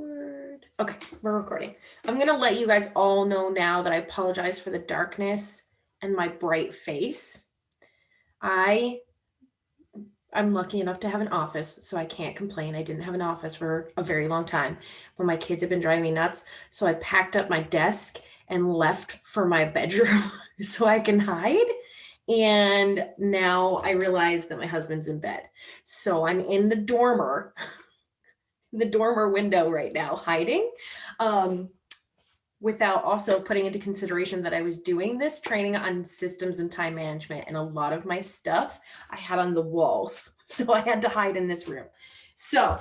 record. Okay, we're recording. I'm gonna let you guys all know now that I apologize for the darkness and my bright face. I'm lucky enough to have an office, so I can't complain. I didn't have an office for a very long time, but my kids have been driving me nuts. So I packed up my desk and left for my bedroom so I can hide. And now I realize that my husband's in bed. So I'm in the dormer window right now, hiding, without also putting into consideration that I was doing this training on systems and time management, and a lot of my stuff I had on the walls. So I had to hide in this room. So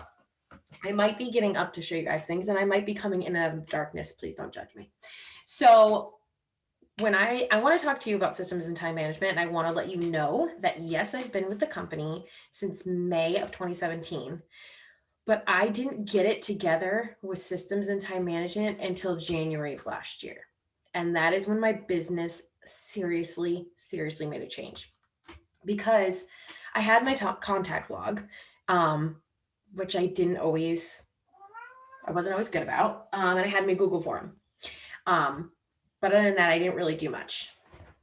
I might be getting up to show you guys things, and I might be coming in and out of the darkness. Please don't judge me. So when I want to talk to you about systems and time management, and I want to let you know that yes, I've been with the company since May of 2017. But I didn't get it together with systems and time management until January of last year. And that is when my business seriously made a change. Because I had my top contact log, which I wasn't always good about. And I had my Google form. But other than that, I didn't really do much.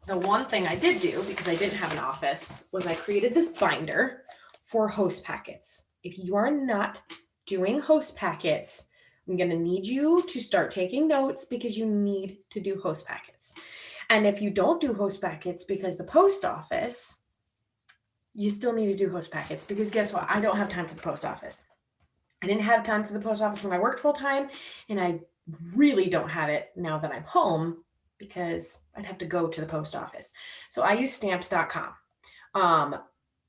The one thing I did do, because I didn't have an office, was I created this binder for host packets. If you are not doing host packets, I'm going to need you to start taking notes, because you need to do host packets. And if you don't do host packets because the post office, you still need to do host packets, because guess what? I don't have time for the post office. I didn't have time for the post office when I worked full time, and I really don't have it now that I'm home, because I'd have to go to the post office. So I use stamps.com.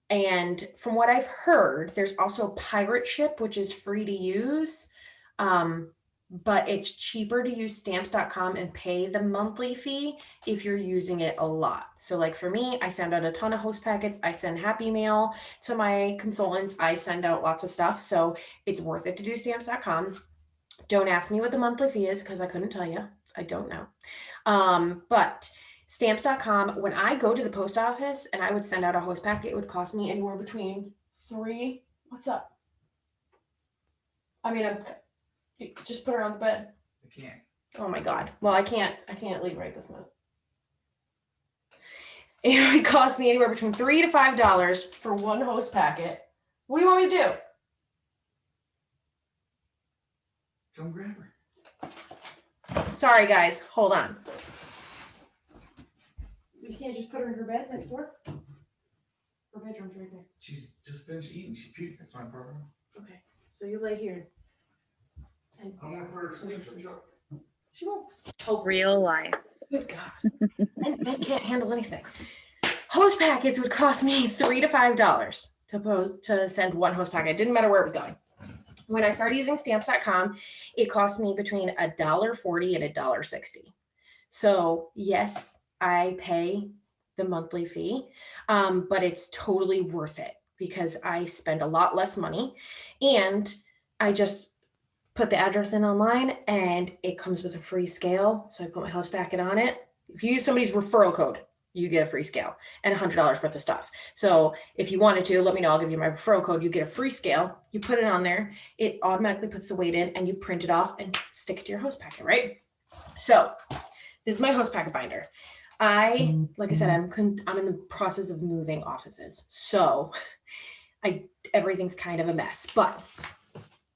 And from what I've heard, there's also Pirate Ship, which is free to use. But it's cheaper to use stamps.com and pay the monthly fee if you're using it a lot. So like for me, I send out a ton of host packets. I send Happy Mail to my consultants. I send out lots of stuff. So it's worth it to do stamps.com. Don't ask me what the monthly fee is, because I couldn't tell you. I don't know. But stamps.com, when I go to the post office and I would send out a host packet, it would cost me anywhere between what's up? I mean, just put her on the bed. I can't. Oh my God. Well, I can't leave right this minute. It would cost me anywhere between $3 to $5 for one host packet. What do you want me to do? Come grab her. Sorry, guys. Hold on. You can't just put her in her bed next door? Her bedroom's right there. She's just finished eating. She puked. That's my problem. Okay. So you lay here. And I want her to sleep. She'll choke. she won't choke. Real life. Good God. I can't handle anything. Host packets would cost me $3 to $5 to send one host packet. It didn't matter where it was going. When I started using stamps.com, it cost me between $1.40 and $1.60. So yes, I pay the monthly fee, but it's totally worth it, because I spend a lot less money, and I just put the address in online and it comes with a free scale. So I put my host packet on it. If you use somebody's referral code, you get a free scale and $100 worth of stuff. So if you wanted to, let me know. I'll give you my referral code. You get a free scale. You put it on there. It automatically puts the weight in, and you print it off and stick it to your host packet, right? So this is my host packet binder. Like I said, I'm in the process of moving offices. So everything's kind of a mess, but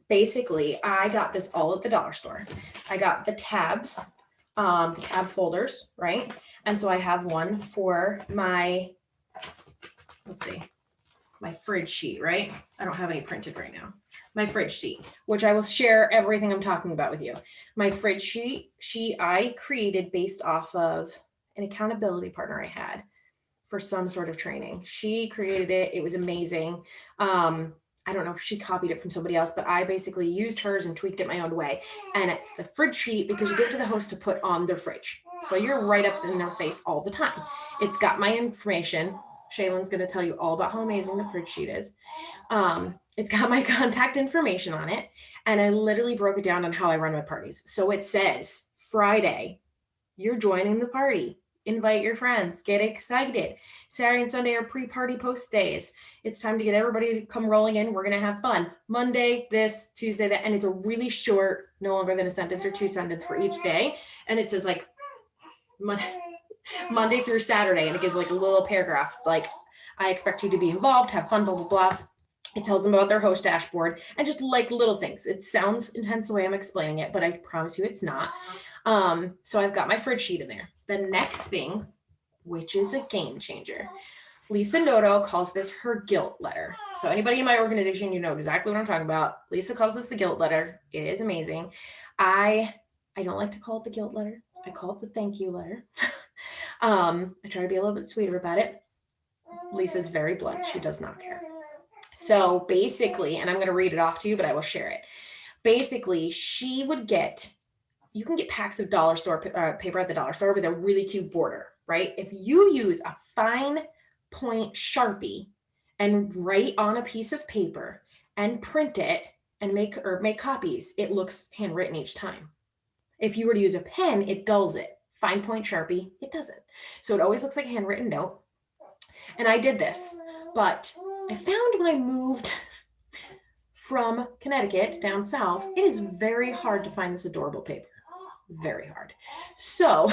basically I got this all at the dollar store. I got the tabs, the tab folders, right? And so I have one for my fridge sheet, right? I don't have any printed right now. My fridge sheet, which I will share everything I'm talking about with you. My fridge sheet I created based off of an accountability partner I had for some sort of training. She created it. It was amazing. I don't know if she copied it from somebody else, but I basically used hers and tweaked it my own way. And it's the fridge sheet, because you give it to the host to put on their fridge. So you're right up in their face all the time. It's got my information. Shaylin's going to tell you all about how amazing the fridge sheet is. It's got my contact information on it. And I literally broke it down on how I run my parties. So it says, Friday, you're joining the party. invite your friends, get excited. Saturday and Sunday are pre-party post days. It's time to get everybody to come rolling in. We're going to have fun. Monday, this, Tuesday, that. And it's a really short, no longer than a sentence or 2 sentences for each day. And it says like Monday through Saturday. And it gives like a little paragraph, like, I expect you to be involved, have fun, blah, blah, blah. It tells them about their host dashboard and just like little things. It sounds intense the way I'm explaining it, but I promise you it's not. So I've got my fridge sheet in there. The next thing, which is a game changer, Lisa Noto calls this her guilt letter. So anybody in my organization, you know exactly what I'm talking about. Lisa calls this the guilt letter. It is amazing. I don't like to call it the guilt letter. I call it the thank you letter. I try to be a little bit sweeter about it. Lisa's very blunt. She does not care. So basically, and I'm going to read it off to you, but I will share it. Basically, she would get, you can get packs of dollar store paper at the dollar store with a really cute border, right? If you use a fine point Sharpie and write on a piece of paper and print it and make copies, it looks handwritten each time. If you were to use a pen, it dulls it. Fine point Sharpie, it doesn't. So it always looks like a handwritten note. And I did this, but I found when I moved from Connecticut down south, it is very hard to find this adorable paper. Very hard. So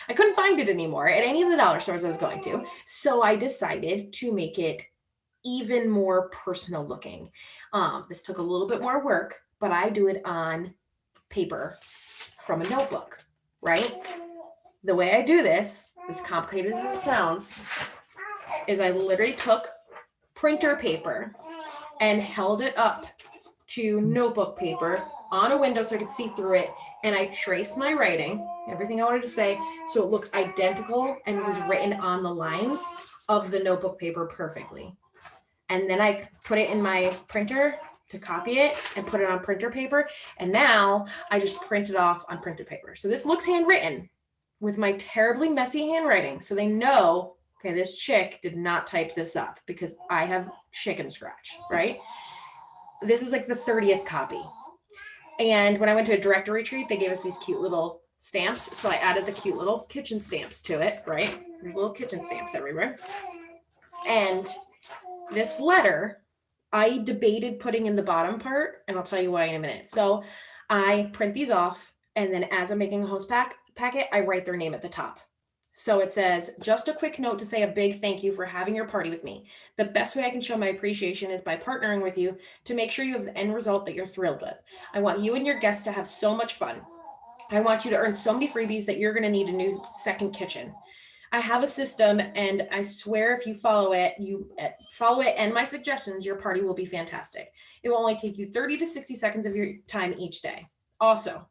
I couldn't find it anymore at any of the dollar stores I was going to. So I decided to make it even more personal looking. This took a little bit more work, but I do it on paper from a notebook, right? The way I do this, as complicated as it sounds, is I literally took printer paper and held it up to notebook paper on a window so I could see through it. And I traced my writing, everything I wanted to say, so it looked identical and it was written on the lines of the notebook paper perfectly. And then I put it in my printer to copy it and put it on printer paper. And now I just print it off on printer paper. So this looks handwritten with my terribly messy handwriting. So they know, okay, this chick did not type this up because I have chicken scratch, right? This is like the 30th copy. And when I went to a director retreat, they gave us these cute little stamps. So I added the cute little kitchen stamps to it, right? There's little kitchen stamps everywhere. And this letter, I debated putting in the bottom part, and I'll tell you why in a minute. So I print these off, and then as I'm making a host packet, I write their name at the top. So it says, just a quick note to say a big thank you for having your party with me. The best way I can show my appreciation is by partnering with you to make sure you have the end result that you're thrilled with. I want you and your guests to have so much fun. I want you to earn so many freebies that you're going to need a new second kitchen. I have a system, and I swear if you follow it and my suggestions, your party will be fantastic. It will only take you 30 to 60 seconds of your time each day. Also,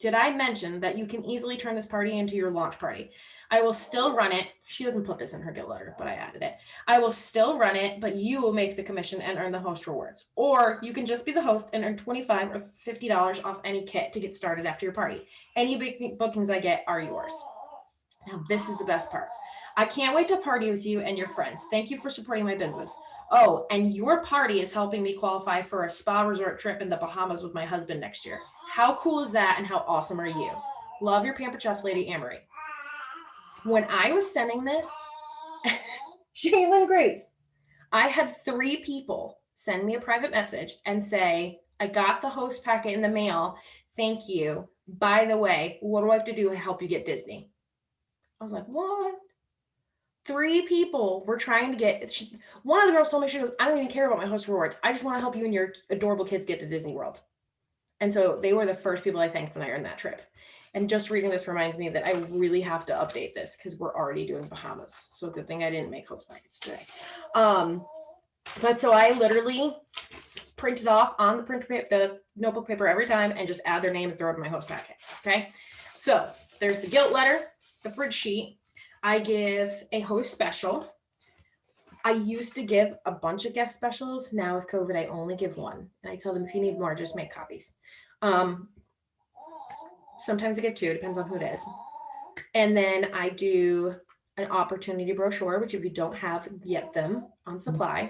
did I mention that you can easily turn this party into your launch party? I will still run it. She doesn't put this in her guilt letter, but I added it. I will still run it, but you will make the commission and earn the host rewards. Or you can just be the host and earn $25 or $50 off any kit to get started after your party. Any big bookings I get are yours. Now, this is the best part. I can't wait to party with you and your friends. Thank you for supporting my business. Oh, and your party is helping me qualify for a spa resort trip in the Bahamas with my husband next year. How cool is that, and how awesome are you? Love, your Pampered Chef Lady, Amory. When I was sending this, Shaylin Grace, I had 3 people send me a private message and say, I got the host packet in the mail. Thank you. By the way, what do I have to do to help you get Disney? I was like, what? 3 people were trying to get, one of the girls told me, she goes, I don't even care about my host rewards. I just want to help you and your adorable kids get to Disney World. And so they were the first people I thanked when I earned that trip. And just reading this reminds me that I really have to update this because we're already doing Bahamas. So good thing I didn't make host packets today. But so I literally printed off on the notebook paper every time and just add their name and throw it in my host packet. Okay. So there's the guilt letter, the fridge sheet. I give a host special. I used to give a bunch of guest specials. Now with COVID, I only give one. And I tell them, if you need more, just make copies. Sometimes I give 2, depends on who it is. And then I do an opportunity brochure, which if you don't have, get them on supply,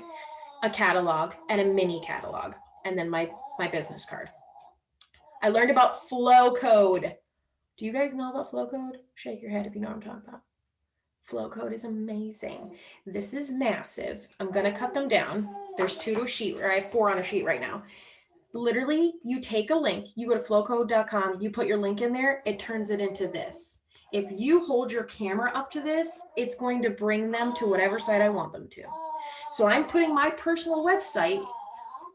a catalog, and a mini catalog. And then my business card. I learned about Flow Code. Do you guys know about Flow Code? Shake your head if you know what I'm talking about. Flow code is amazing. This is massive. I'm going to cut them down. There's 2 to a sheet, or I have 4 on a sheet right now. Literally, you take a link, you go to flowcode.com, you put your link in there, it turns it into this. If you hold your camera up to this, it's going to bring them to whatever site I want them to. So I'm putting my personal website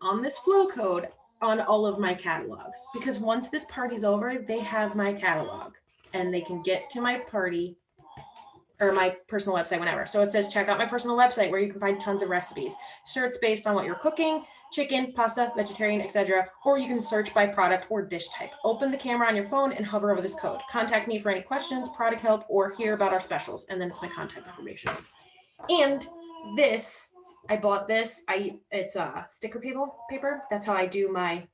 on this flow code on all of my catalogs, because once this party's over, they have my catalog and they can get to my party or my personal website whenever. So it says, check out my personal website where you can find tons of recipes. Search based on what you're cooking, chicken, pasta, vegetarian, etc. Or you can search by product or dish type. Open the camera on your phone and hover over this code. Contact me for any questions, product help, or hear about our specials. And then it's my contact information. And this, I bought this. It's a sticker paper. That's how I do my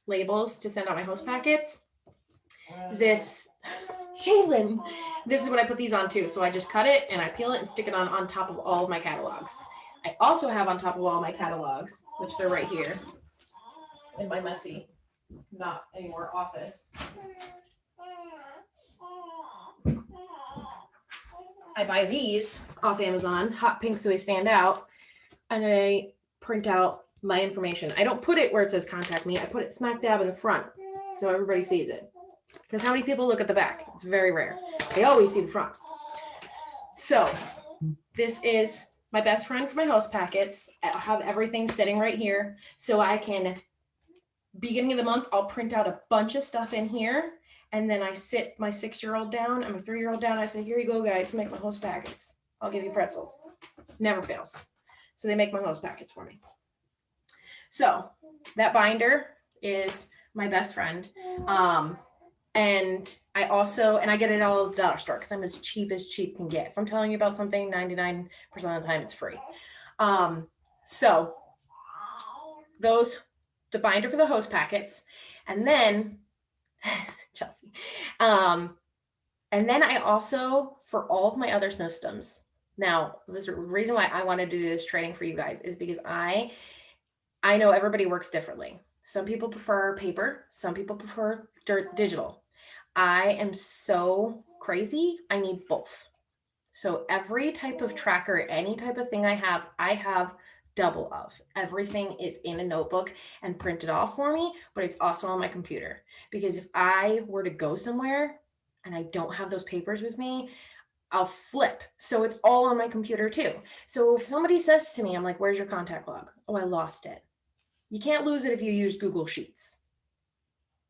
labels to send out my host packets. This, Shaylin, this is what I put these on too. So I just cut it and I peel it and stick it on top of all of my catalogs. I also have on top of all my catalogs, which they're right here in my messy, not anymore, office. I buy these off Amazon, hot pink so they stand out, and I print out my information. I don't put it where it says contact me. I put it smack dab in the front so everybody sees it. Because how many people look at the back? It's very rare. They always see the front. So this is my best friend for my host packets. I have everything sitting right here. So I can, beginning of the month, I'll print out a bunch of stuff in here. And then I sit my 6-year-old down and my 3-year-old down. I say, here you go, guys, make my host packets. I'll give you pretzels. Never fails. So they make my host packets for me. So that binder is my best friend. And I get it all at the dollar store because I'm as cheap can get. If I'm telling you about something, 99% of the time it's free. So the binder for the host packets, and then Chelsea. And then I also, for all of my other systems, now the reason why I wanted to do this training for you guys is because I know everybody works differently. Some people prefer paper, some people prefer digital. I am so crazy. I need both. So every type of tracker, any type of thing I have double of. Everything is in a notebook and printed off for me, but it's also on my computer. Because if I were to go somewhere and I don't have those papers with me, I'll flip. So it's all on my computer too. So if somebody says to me, I'm like, where's your contact log? Oh, I lost it. You can't lose it if you use Google Sheets.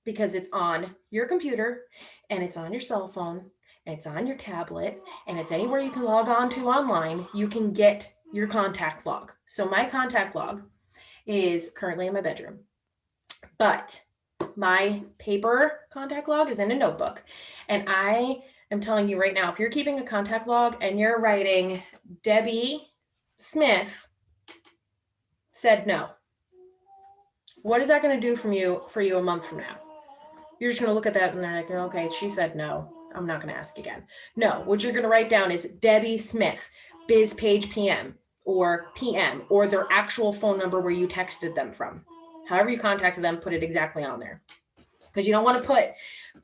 Because it's on your computer and it's on your cell phone and it's on your tablet and it's anywhere you can log on to online, you can get your contact log. So my contact log is currently in my bedroom, but my paper contact log is in a notebook. And I am telling you right now, if you're keeping a contact log and you're writing Debbie Smith said no, what is that going to do for you a month from now? You're just going to look at that and they're like, okay, she said no. I'm not going to ask again. No, what you're going to write down is Debbie Smith, Biz Page PM, or their actual phone number where you texted them from. However you contacted them, put it exactly on there. Because you don't want to put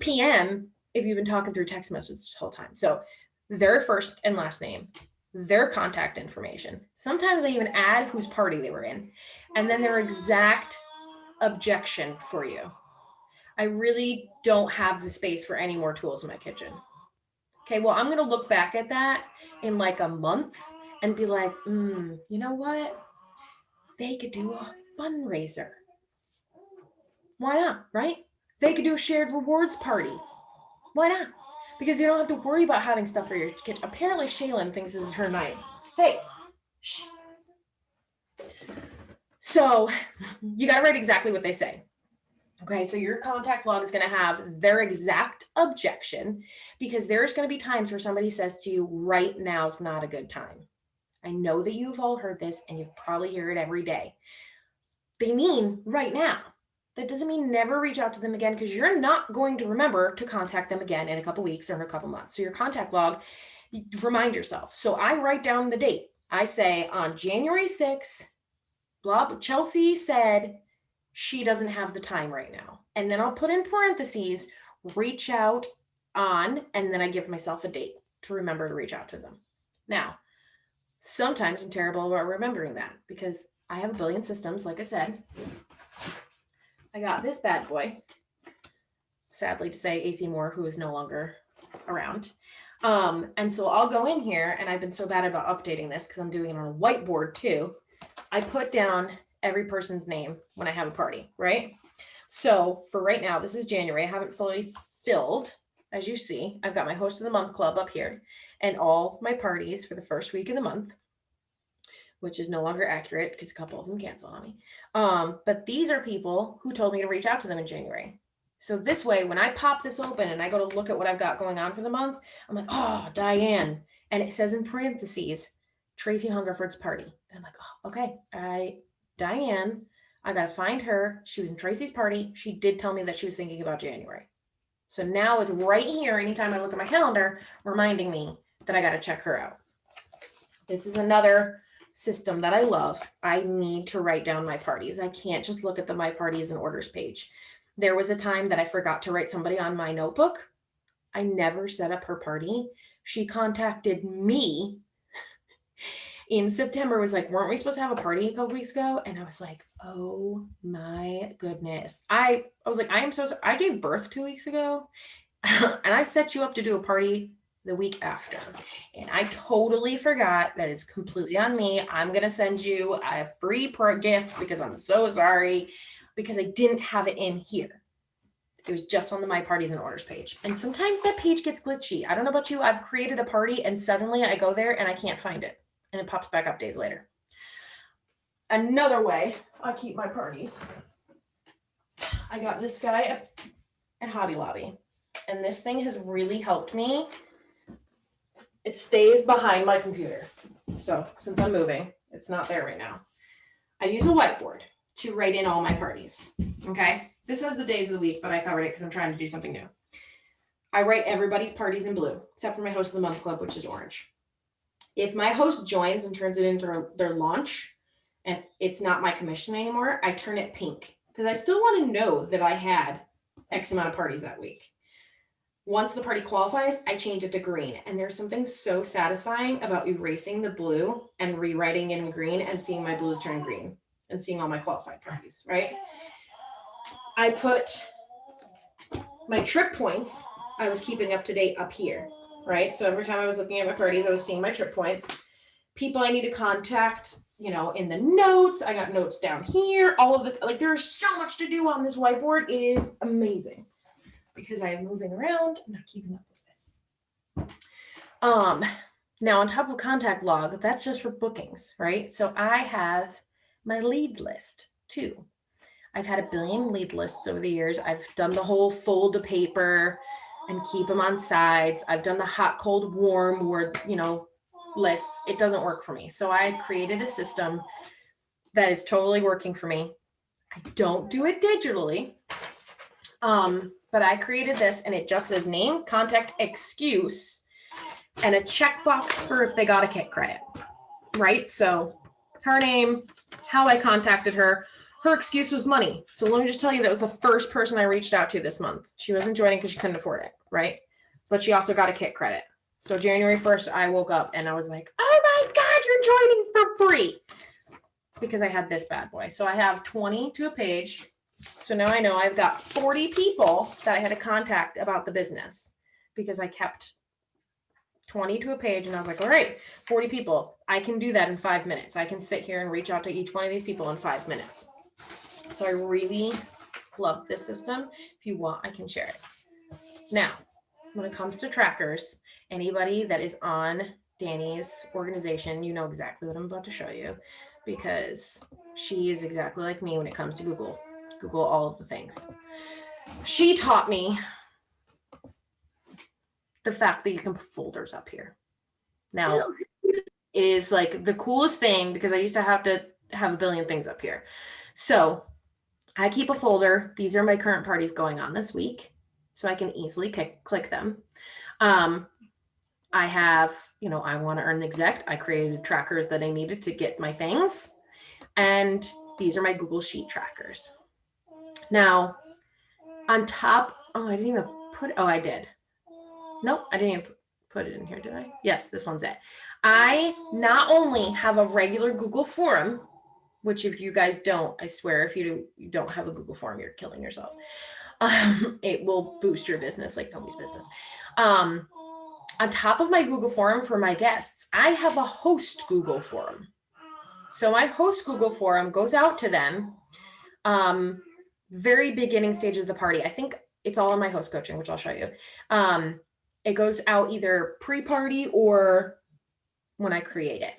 PM if you've been talking through text messages this whole time. So their first and last name, their contact information. Sometimes I even add whose party they were in. And then their exact objection for you. I really don't have the space for any more tools in my kitchen. Okay, well, I'm going to look back at that in like a month and be like, you know what? They could do a fundraiser. Why not, right? They could do a shared rewards party. Why not? Because you don't have to worry about having stuff for your kitchen. Apparently, Shaylin thinks this is her night. Hey, shh. So you got to write exactly what they say. Okay, so your contact log is going to have their exact objection because there's going to be times where somebody says to you, right now is not a good time. I know that you've all heard this and you probably hear it every day. They mean right now. That doesn't mean never reach out to them again because you're not going to remember to contact them again in a couple weeks or in a couple months. So your contact log, remind yourself. So I write down the date. I say on January 6th, Chelsea said, she doesn't have the time right now. And then I'll put in parentheses, reach out on, and then I give myself a date. to remember to reach out to them. Now, sometimes I'm terrible about remembering that because I have a billion systems, like I said. I got this bad boy, sadly to say, AC Moore, who is no longer around. And so I'll go in here, and I've been so bad about updating this because I'm doing it on a whiteboard too. I put down every person's name when I have a party, right? So for right now, this is January. I haven't fully filled, as you see. I've got my host of the month club up here and all my parties for the first week of the month, which is no longer accurate because a couple of them canceled on me. But these are people who told me to reach out to them in January. So this way, when I pop this open and I go to look at what I've got going on for the month, I'm like, oh, Diane. And it says in parentheses, Tracy Hungerford's party. And I'm like, oh, okay. Diane, I got to find her. She was in Tracy's party. She did tell me that she was thinking about January. So now it's right here. Anytime I look at my calendar, reminding me that I got to check her out. This is another system that I love. I need to write down my parties. I can't just look at the my parties and orders page. There was a time that I forgot to write somebody on my notebook. I never set up her party. She contacted me in September, was like, weren't we supposed to have a party a couple weeks ago? And I was like, oh my goodness. I was like, I am so sorry. I gave birth 2 weeks ago and I set you up to do a party the week after. And I totally forgot. That is completely on me. I'm going to send you a free gift because I'm so sorry, because I didn't have it in here. It was just on the My Parties and Orders page. And sometimes that page gets glitchy. I don't know about you. I've created a party and suddenly I go there and I can't find it. And it pops back up days later. Another way I keep my parties. I got this guy at Hobby Lobby. And this thing has really helped me. It stays behind my computer. So since I'm moving, it's not there right now. I use a whiteboard to write in all my parties. Okay. This has the days of the week, but I covered it because I'm trying to do something new. I write everybody's parties in blue, except for my host of the month club, which is orange. If my host joins and turns it into their launch and it's not my commission anymore, I turn it pink because I still want to know that I had X amount of parties that week. Once the party qualifies, I change it to green. And there's something so satisfying about erasing the blue and rewriting in green and seeing my blues turn green and seeing all my qualified parties, right? I put my trip points, I was keeping up to date up here, right? So every time I was looking at my parties, I was seeing my trip points. People I need to contact, in the notes. I got notes down here. All of the, there's so much to do on this whiteboard. It is amazing because I am moving around and not keeping up with it. Now on top of contact log, that's just for bookings, right? So I have my lead list too. I've had a billion lead lists over the years. I've done the whole fold of paper and keep them on sides. I've done the hot, cold, warm word, lists. It doesn't work for me. So I created a system that is totally working for me. I don't do it digitally. But I created this and it just says name, contact, excuse, and a checkbox for if they got a kit credit, right? So her name, how I contacted her, her excuse was money. So let me just tell you, that was the first person I reached out to this month. She wasn't joining because she couldn't afford it, right? But she also got a kit credit. So January 1st, I woke up and I was like, oh my God, you're joining for free. Because I had this bad boy. So I have 20 to a page. So now I know I've got 40 people that I had to contact about the business because I kept 20 to a page and I was like, all right, 40 people. I can do that in 5 minutes. I can sit here and reach out to each one of these people in 5 minutes. So I really love this system. If you want, I can share it. Now, when it comes to trackers, anybody that is on Danny's organization, you know exactly what I'm about to show you because she is exactly like me when it comes to Google all of the things. She taught me the fact that you can put folders up here. Now, it is like the coolest thing because I used to have a billion things up here. So I keep a folder. These are my current parties going on this week. So I can easily click them. I have, I want to earn the exec. I created trackers that I needed to get my things. And these are my Google Sheet trackers. Now, on top, I didn't even put, I did. Nope, I didn't even put it in here, did I? Yes, this one's it. I not only have a regular Google form, which if you guys don't, I swear, if you don't have a Google form, you're killing yourself. It will boost your business like nobody's business. On top of my Google form for my guests, I have a host Google form. So my host Google form goes out to them very beginning stages of the party. I think it's all in my host coaching, which I'll show you. It goes out either pre-party or when I create it.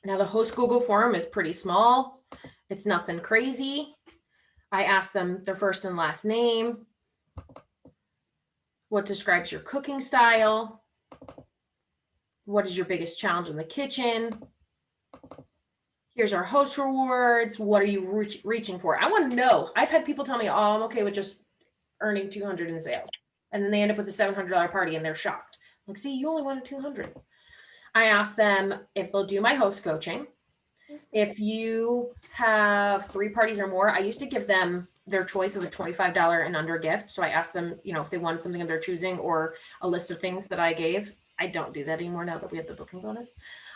Now the host Google form is pretty small. It's nothing crazy. I ask them their first and last name, what describes your cooking style, what is your biggest challenge in the kitchen, here's our host rewards, what are you reaching for? I want to know. I've had people tell me, oh, I'm okay with just earning 200 in sales. And then they end up with a $700 party and they're shocked. Like, see, you only wanted 200. I ask them if they'll do my host coaching. If you have 3 parties or more, I used to give them their choice of a $25 and under gift. So I asked them, if they wanted something of their choosing or a list of things that I gave. I don't do that anymore now that we have the booking bonus.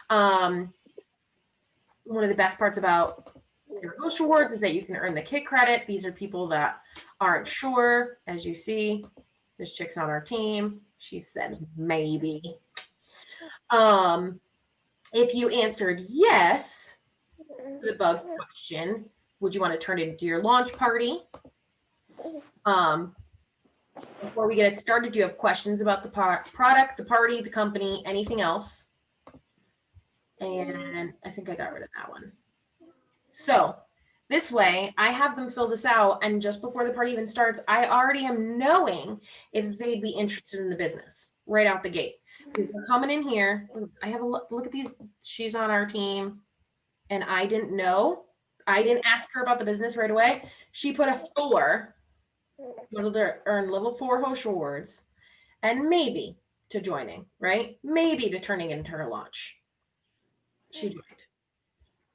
One of the best parts about your host rewards is that you can earn the kit credit. These are people that aren't sure. As you see, this chick's on our team. She said maybe. If you answered yes to the bug question, would you want to turn it into your launch party? Before we get it started, do you have questions about the product, the party, the company, anything else? And I think I got rid of that one. So this way I have them fill this out, and just before the party even starts, I already am knowing if they'd be interested in the business right out the gate. Because they're coming in here. I have a look at these. She's on our team, and I didn't know. I didn't ask her about the business right away. She put a 4 to earn level 4 host rewards, and maybe to joining, right? Maybe to turning into her launch. She joined.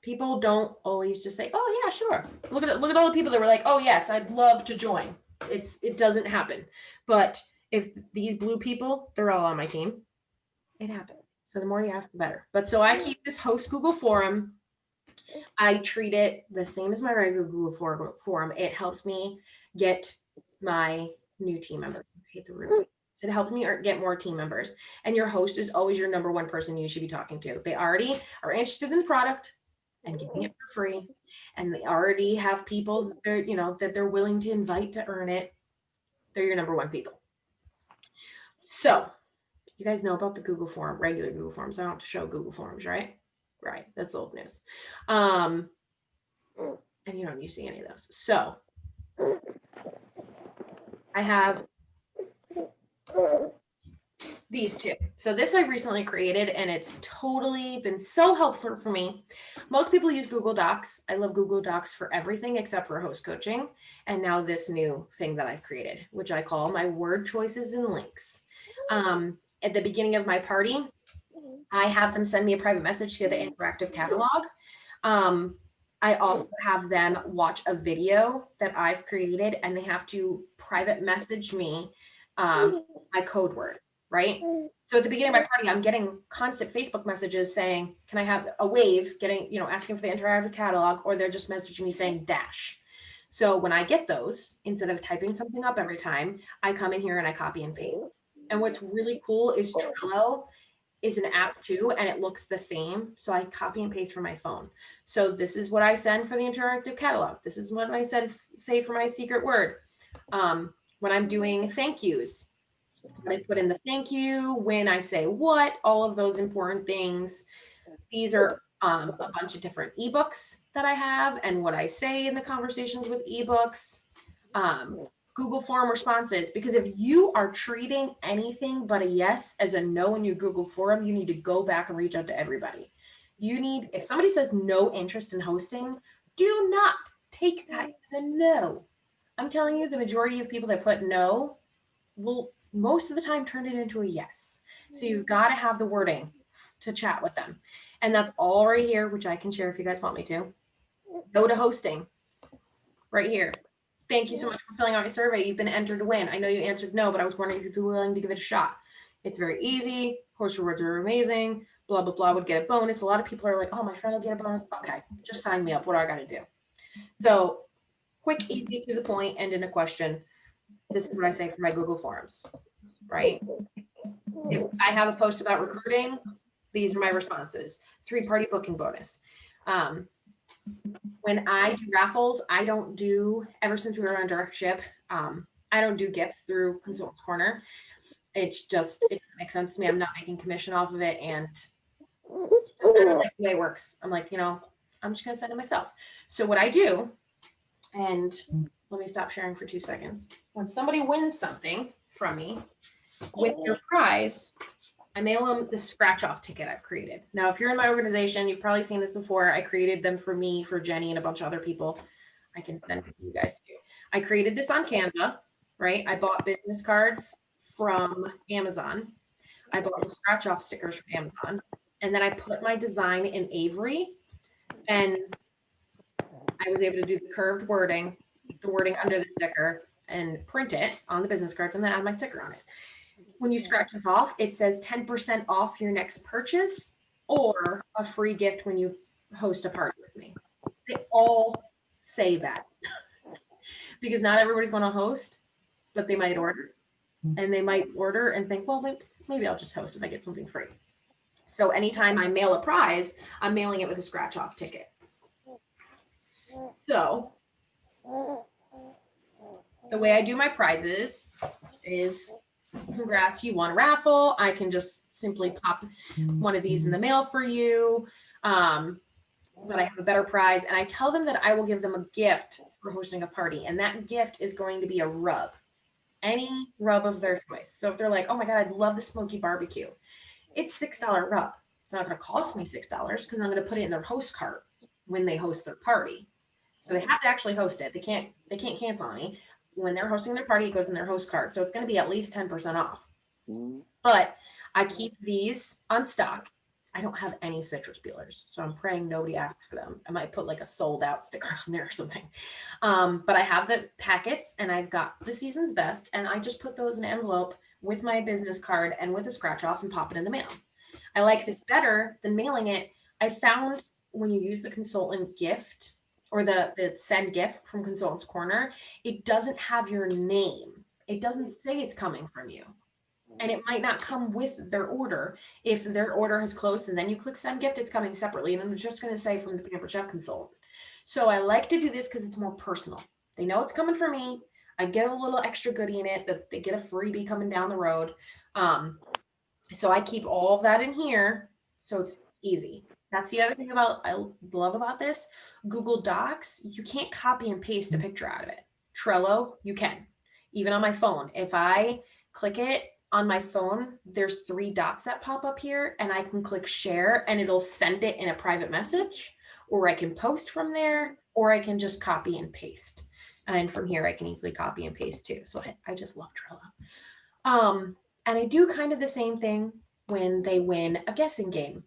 People don't always just say, "Oh yeah, sure." Look at all the people that were like, "Oh yes, I'd love to join." It doesn't happen. But if these blue people, they're all on my team, it happened. So the more you ask, the better. But so I keep this host Google form. I treat it the same as my regular Google forum. It helps me get my new team members. I hate the room. So it helps me get more team members. And your host is always your number 1 person you should be talking to. They already are interested in the product and getting it for free. And they already have people that they're willing to invite to earn it. They're your number 1 people. So you guys know about the Google form, regular Google forms. I don't have to show Google forms, right? Right. That's old news. And you don't need to see any of those. So I have these 2. So this I recently created, and it's totally been so helpful for me. Most people use Google Docs. I love Google Docs for everything except for host coaching. And now this new thing that I've created, which I call my word choices and links. At the beginning of my party, I have them send me a private message to the interactive catalog. I also have them watch a video that I've created, and they have to private message me my code word, right? So at the beginning of my party, I'm getting constant Facebook messages saying, can I have a wave, asking for the interactive catalog, or they're just messaging me saying dash. So when I get those, instead of typing something up every time, I come in here and I copy and paste. And what's really cool is Trello is an app too, and it looks the same. So I copy and paste from my phone. So this is what I send for the interactive catalog. This is what I say for my secret word. When I'm doing thank yous, I put in the thank you, when I say what, all of those important things. These are a bunch of different ebooks that I have and what I say in the conversations with ebooks. Google form responses, because if you are treating anything but a yes as a no in your Google forum, you need to go back and reach out to everybody. If somebody says no interest in hosting, do not take that as a no. I'm telling you, the majority of people that put no will most of the time turn it into a yes. So you've got to have the wording to chat with them. And that's all right here, which I can share if you guys want me to. Go to hosting right here. Thank you so much for filling out my survey. You've been entered to win. I know you answered no, but I was wondering if you'd be willing to give it a shot. It's very easy. Host rewards are amazing, blah, blah, blah, would get a bonus. A lot of people are like, oh, my friend will get a bonus. Okay, just sign me up. What do I got to do? So quick, easy, to the point, end in a question. This is what I say for my Google Forms, right? If I have a post about recruiting, these are my responses. 3-party booking bonus. When I do raffles, I don't do, ever since we were on direct ship, I don't do gifts through Consultants Corner. It doesn't make sense to me. I'm not making commission off of it. And just kind of like the way it works. I'm like, I'm just going to send it myself. So what I do, and let me stop sharing for 2 seconds. When somebody wins something from me with your prize, I mail them the scratch off ticket I've created. Now, if you're in my organization, you've probably seen this before. I created them for me, for Jenny, and a bunch of other people. I can send it to you guys too. I created this on Canva, right? I bought business cards from Amazon. I bought the scratch off stickers from Amazon. And then I put my design in Avery, and I was able to do the curved wording, the wording under the sticker, and print it on the business cards, and then add my sticker on it. When you scratch this off, it says 10% off your next purchase or a free gift when you host a party with me. They all say that because not everybody's going to host, but they might order. And they might order and think, well, maybe I'll just host if I get something free. So anytime I mail a prize, I'm mailing it with a scratch off ticket. So the way I do my prizes is, congrats, you won a raffle. I can just simply pop one of these in the mail for you. But I have a better prize. And I tell them that I will give them a gift for hosting a party. And that gift is going to be a rub. Any rub of their choice. So if they're like, oh my God, I'd love the smoky barbecue. It's $6 rub. It's not going to cost me $6 because I'm going to put it in their host cart when they host their party. So they have to actually host it. They can't cancel on me. When they're hosting their party, it goes in their host cart. So it's going to be at least 10% off. But I keep these on stock. I don't have any citrus peelers. So I'm praying nobody asks for them. I might put like a sold out sticker on there or something. But I have the packets and I've got the season's best. And I just put those in an envelope with my business card and with a scratch off and pop it in the mail. I like this better than mailing it. I found when you use the consultant gift or the send gift from Consultants Corner, it doesn't have your name. It doesn't say it's coming from you. And it might not come with their order. If their order has closed and then you click send gift, it's coming separately. And I'm just going to say from the Pampered Chef Consultant. So I like to do this because it's more personal. They know it's coming from me. I get a little extra goodie in it that they get a freebie coming down the road. So I keep all of that in here. So it's easy. That's the other thing I love about this. Google Docs, you can't copy and paste a picture out of it. Trello, you can. Even on my phone. If I click it on my phone, there's 3 dots that pop up here and I can click share and it'll send it in a private message, or I can post from there, or I can just copy and paste. And from here, I can easily copy and paste too. So I just love Trello. And I do kind of the same thing when they win a guessing game.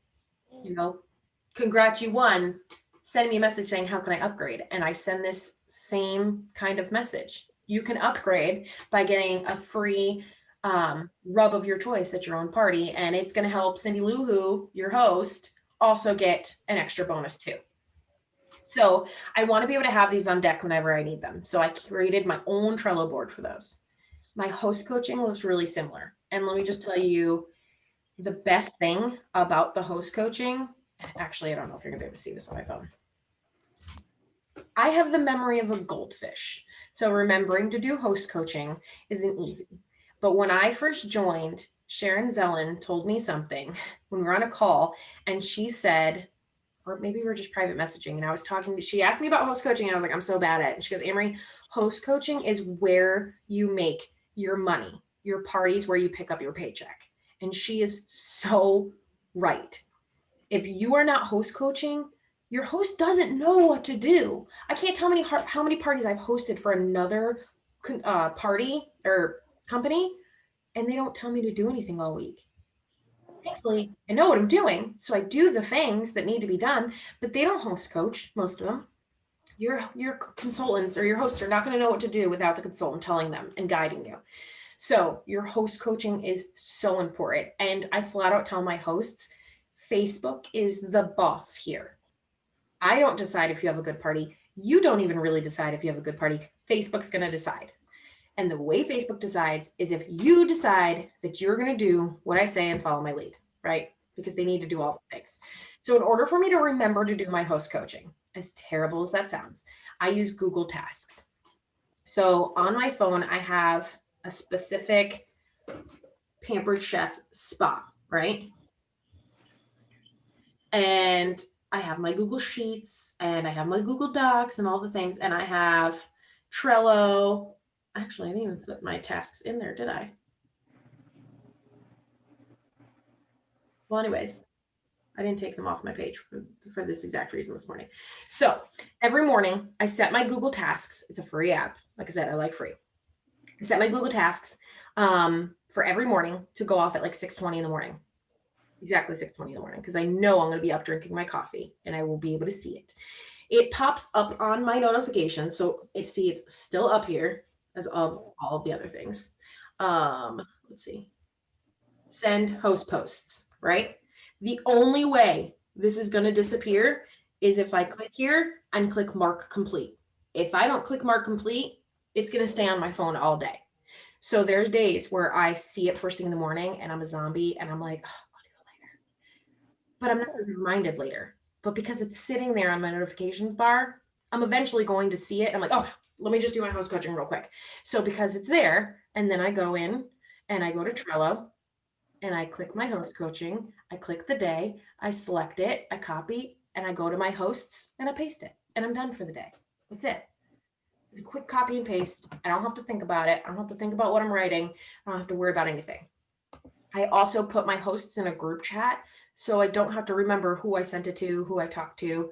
Congrats, you won. Send me a message saying, how can I upgrade? And I send this same kind of message. You can upgrade by getting a free rub of your choice at your own party. And it's going to help Cindy Lou Who, your host, also get an extra bonus too. So I want to be able to have these on deck whenever I need them. So I created my own Trello board for those. My host coaching looks really similar. And let me just tell you the best thing about the host coaching. Actually, I don't know if you're going to be able to see this on my phone. I have the memory of a goldfish. So remembering to do host coaching isn't easy. But when I first joined, Sharon Zellen told me something when we were on a call, and she said, or maybe we were just private messaging, and I was talking, she asked me about host coaching, and I was like, I'm so bad at it. And she goes, Amory, host coaching is where you make your money. Your party's where you pick up your paycheck. And she is so right. If you are not host coaching, your host doesn't know what to do. I can't tell how many parties I've hosted for another party or company, and they don't tell me to do anything all week. Thankfully, I know what I'm doing, so I do the things that need to be done, but they don't host coach, most of them. Your consultants or your hosts are not going to know what to do without the consultant telling them and guiding you. So your host coaching is so important. And I flat out tell my hosts, Facebook is the boss here. I don't decide if you have a good party. You don't even really decide if you have a good party. Facebook's going to decide. And the way Facebook decides is if you decide that you're going to do what I say and follow my lead, right? Because they need to do all the things. So in order for me to remember to do my host coaching, as terrible as that sounds, I use Google Tasks. So on my phone, I have a specific Pampered Chef spot, right? And I have my Google Sheets and I have my Google Docs and all the things. And I have Trello. Actually, I didn't even put my tasks in there, did I? Well, anyways, I didn't take them off my page for this exact reason this morning. So every morning I set my Google Tasks. It's a free app. Like I said, I like free. I set my Google Tasks for every morning to go off at like 6:20 in the morning. Exactly 6:20 in the morning, because I know I'm going to be up drinking my coffee and I will be able to see it. It pops up on my notifications. So it's still up here as of all of the other things. Let's see. Send host posts, right? The only way this is going to disappear is if I click here and click mark complete. If I don't click mark complete, it's going to stay on my phone all day. So there's days where I see it first thing in the morning and I'm a zombie and I'm like, oh, I'll do it later. But I'm not reminded later. But because it's sitting there on my notifications bar, I'm eventually going to see it. I'm like, oh, let me just do my host coaching real quick. So because it's there, and then I go in and I go to Trello and I click my host coaching, I click the day, I select it, I copy, and I go to my hosts and I paste it. And I'm done for the day. That's it. It's a quick copy and paste. I don't have to think about it. I don't have to think about what I'm writing. I don't have to worry about anything. I also put my hosts in a group chat so I don't have to remember who I sent it to, who I talked to.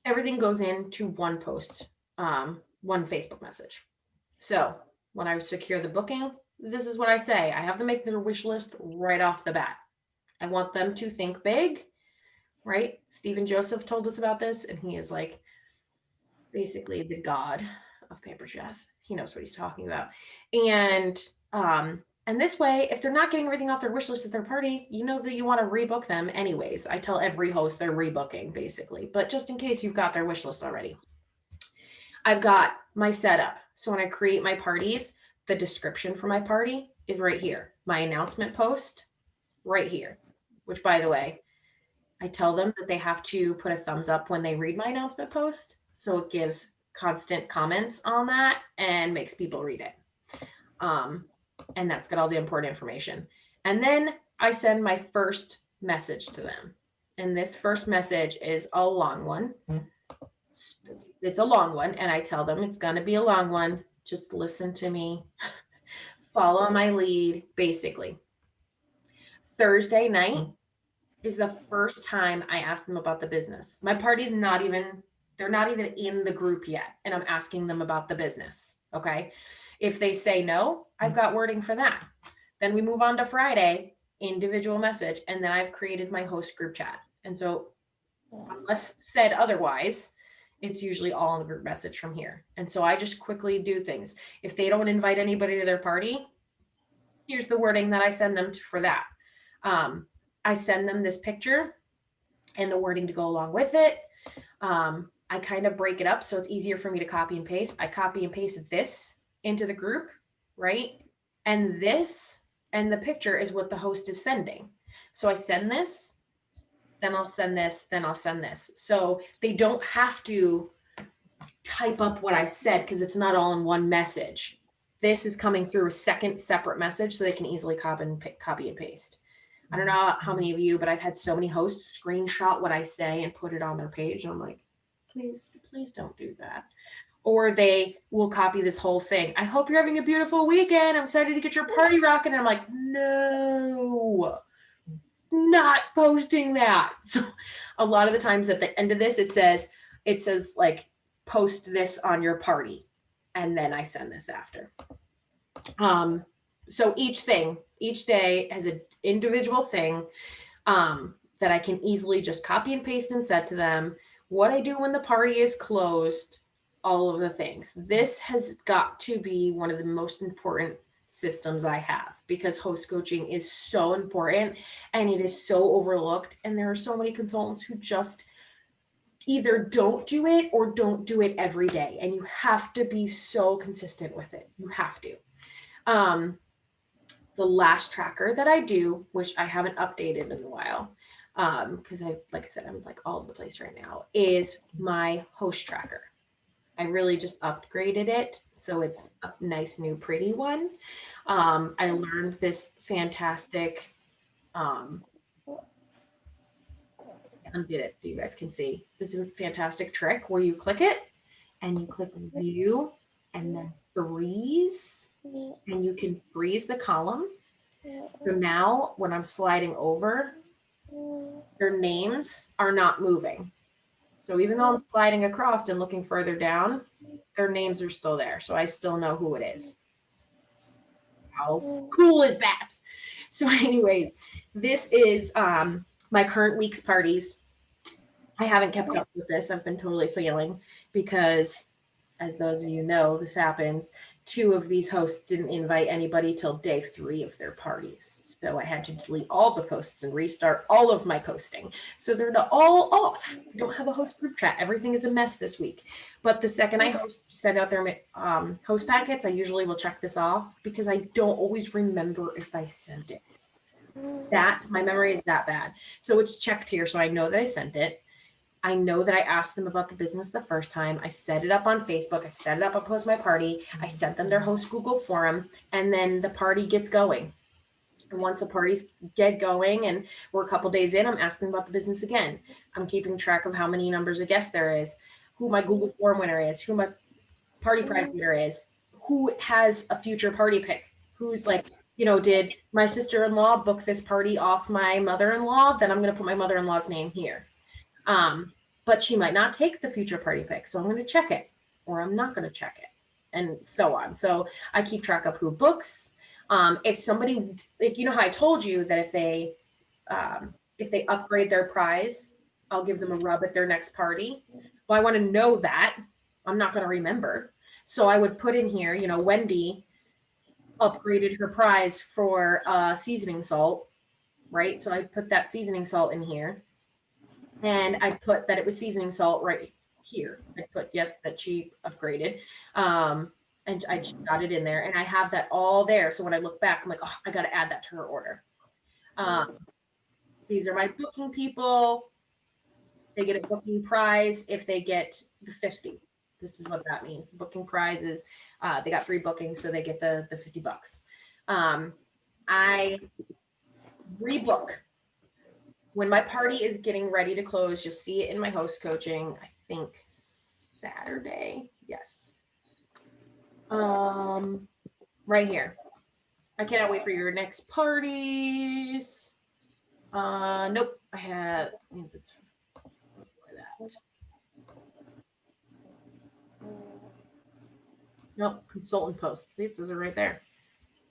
Everything goes into one post, one Facebook message. So when I secure the booking, this is what I say. I have them make their wish list right off the bat. I want them to think big, right? Stephen Joseph told us about this, and he is like basically the god of Pampered Chef. He knows what he's talking about. And this way, if they're not getting everything off their wish list at their party, you know that you want to rebook them anyways. I tell every host they're rebooking basically, but just in case you've got their wish list already. I've got my setup. So when I create my parties, the description for my party is right here. My announcement post right here, which by the way, I tell them that they have to put a thumbs up when they read my announcement post. So it gives constant comments on that and makes people read it. And that's got all the important information. And then I send my first message to them. And this first message is a long one. It's a long one. And I tell them it's going to be a long one. Just listen to me. Follow my lead, basically. Thursday night is the first time I ask them about the business. My party's they're not even in the group yet. And I'm asking them about the business. Okay. If they say no, I've got wording for that. Then we move on to Friday, individual message. And then I've created my host group chat. And so unless said otherwise, it's usually all in the group message from here. And so I just quickly do things. If they don't invite anybody to their party, here's the wording that I send them for that. I send them this picture and the wording to go along with it. I kind of break it up so it's easier for me to copy and paste. I copy and paste this into the group, right? And this and the picture is what the host is sending. So I send this, then I'll send this, then I'll send this. So they don't have to type up what I said because it's not all in one message. This is coming through a second separate message so they can easily copy and paste. I don't know how many of you, but I've had so many hosts screenshot what I say and put it on their page. And I'm like, please don't do that. Or they will copy this whole thing. I hope you're having a beautiful weekend. I'm excited to get your party rocking. And I'm like, no, not posting that. So a lot of the times at the end of this, it says like, post this on your party. And then I send this after. So each day has an individual thing that I can easily just copy and paste and set to them. What I do when the party is closed, all of the things. This has got to be one of the most important systems I have, because host coaching is so important and it is so overlooked. And there are so many consultants who just either don't do it or don't do it every day. And you have to be so consistent with it. You have to. The last tracker that I do, which I haven't updated in a while, because like I said, I'm like all over the place right now, is my host tracker. I really just upgraded it, so it's a nice new pretty one. I learned this fantastic, undid it so you guys can see. This is a fantastic trick where you click it and you click view and then freeze, and you can freeze the column. So now when I'm sliding over, their names are not moving. So even though I'm sliding across and looking further down, their names are still there. So I still know who it is. How cool is that? So anyways, this is my current week's parties. I haven't kept up with this. I've been totally failing because, as those of you know, this happens. 2 of these hosts didn't invite anybody till day 3 of their parties. So I had to delete all the posts and restart all of my posting. So they're all off. I don't have a host group chat. Everything is a mess this week. But the second I send out their host packets, I usually will check this off because I don't always remember if I sent it. That my memory is that bad. So it's checked here. So I know that I sent it. I know that I asked them about the business the first time. I set it up on Facebook. I set it up on Post My Party. I sent them their host Google form, and then the party gets going. And once the parties get going and we're a couple days in, I'm asking about the business again. I'm keeping track of how many numbers of guests there is, who my Google form winner is, who my party prize winner is, who has a future party pick, who's like, did my sister-in-law book this party off my mother-in-law? Then I'm going to put my mother-in-law's name here. But she might not take the future party pick. So I'm going to check it, or I'm not going to check it, and so on. So I keep track of who books. If somebody, like, how I told you that if they upgrade their prize, I'll give them a rub at their next party. Well, I want to know that. I'm not going to remember. So I would put in here, Wendy upgraded her prize for seasoning salt, right? So I put that seasoning salt in here. And I put that it was seasoning salt right here. I put, yes, that she upgraded. And I just got it in there. And I have that all there. So when I look back, I'm like, oh, I got to add that to her order. These are my booking people. They get a booking prize if they get the 50. This is what that means. The booking prize is they got 3 bookings, so they get the $50. I rebook. When my party is getting ready to close, you'll see it in my host coaching, I think Saturday. Yes. Right here. I cannot wait for your next parties. Nope. Means it's before that. Nope. Consultant posts. See, it says it right there.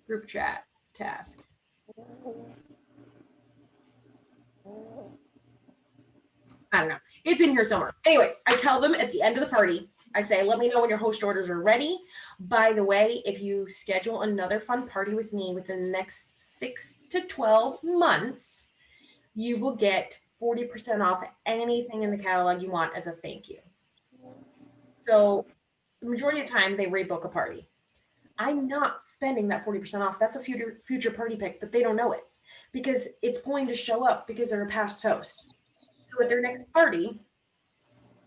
Group chat task. I don't know. It's in here somewhere. Anyways, I tell them at the end of the party, I say, let me know when your host orders are ready. By the way, if you schedule another fun party with me within the next 6 to 12 months, you will get 40% off anything in the catalog you want as a thank you. So the majority of the time they rebook a party. I'm not spending that 40% off. That's a future party pick, but they don't know it because it's going to show up because they're a past host. So at their next party,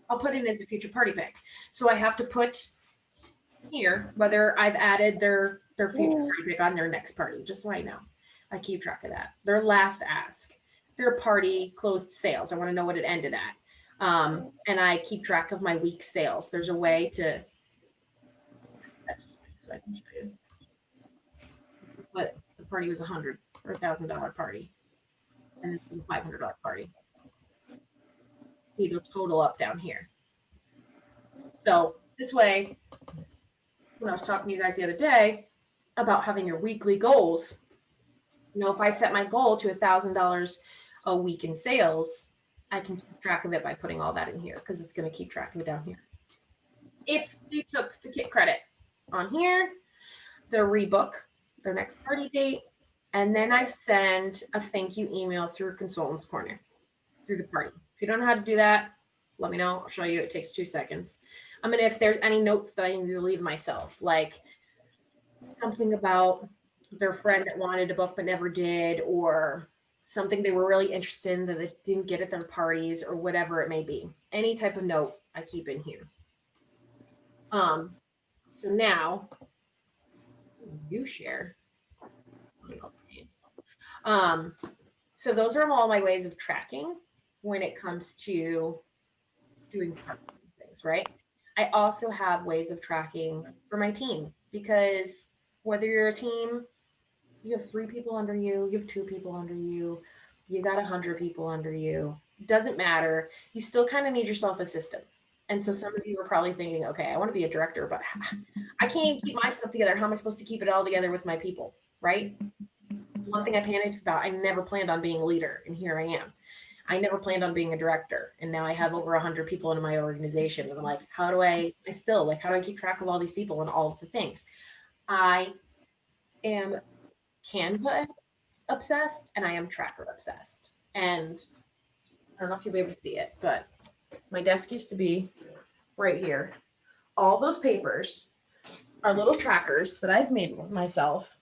I'll put in as a future party pick. So I have to put here whether I've added their future party pick on their next party, just so I know. I keep track of that. Their last ask, their party closed sales. I want to know what it ended at. And I keep track of my week's sales. There's a way to, so I can show you. But the party was $100 or $1,000 party, and it was a $500 party. It'll total up down here. So this way, when I was talking to you guys the other day about having your weekly goals, if I set my goal to $1,000 a week in sales, I can keep track of it by putting all that in here because it's going to keep track of it down here. If they took the kit credit on here, the rebook, their next party date, and then I send a thank you email through Consultants Corner through the party. If you don't know how to do that, let me know. I'll show you. It takes 2 seconds. I mean, if there's any notes that I need to leave myself, like something about their friend that wanted to book but never did, or something they were really interested in that they didn't get at their parties, or whatever it may be. Any type of note I keep in here. So now you share. So those are all my ways of tracking when it comes to doing parties and things, right? I also have ways of tracking for my team, because whether you're a team, you have 3 people under you, you have 2 people under you, you got 100 people under you, doesn't matter. You still kind of need yourself a system. And so some of you are probably thinking, okay, I want to be a director, but I can't even keep my stuff together. How am I supposed to keep it all together with my people, right? One thing I panicked about, I never planned on being a leader, and here I am. I never planned on being a director, and now I have over 100 people in my organization. And I'm like, how do I keep track of all these people and all of the things? I am Canva obsessed, and I am tracker obsessed. And I don't know if you'll be able to see it, but my desk used to be right here. All those papers are little trackers that I've made myself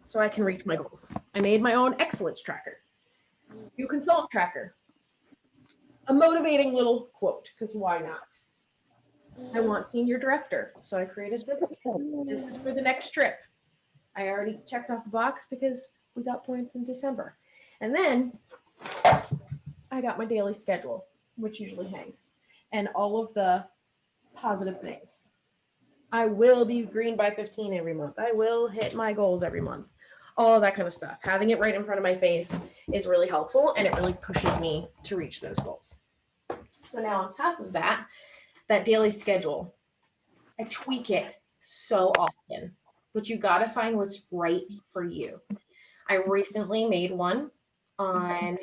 so I can reach my goals. I made my own excellence tracker, you consult tracker, a motivating little quote, because why not? I want senior director, so I created this. This is for the next trip. I already checked off the box because we got points in December. And then I got my daily schedule, which usually hangs, and all of the positive things. I will be green by 15 every month. I will hit my goals every month. All that kind of stuff. Having it right in front of my face is really helpful, and it really pushes me to reach those goals. So now on top of that, that daily schedule, I tweak it so often, but you got to find what's right for you. I recently made one on,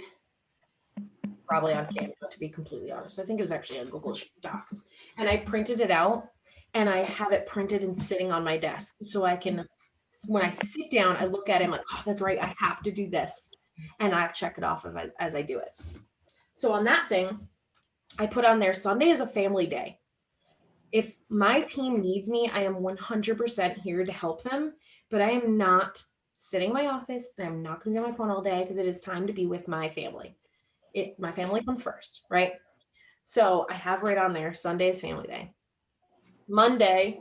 probably on Canva, to be completely honest. I think it was actually on Google Docs, and I printed it out, and I have it printed and sitting on my desk so I can, when I sit down, I look at it, I'm like, oh, that's right, I have to do this. And I check it off as I do it. So on that thing, I put on there, Sunday is a family day. If my team needs me, I am 100% here to help them, but I am not sitting in my office, and I'm not going to be on my phone all day, because it is time to be with my family. My family comes first, right? So I have right on there, Sunday is family day. Monday,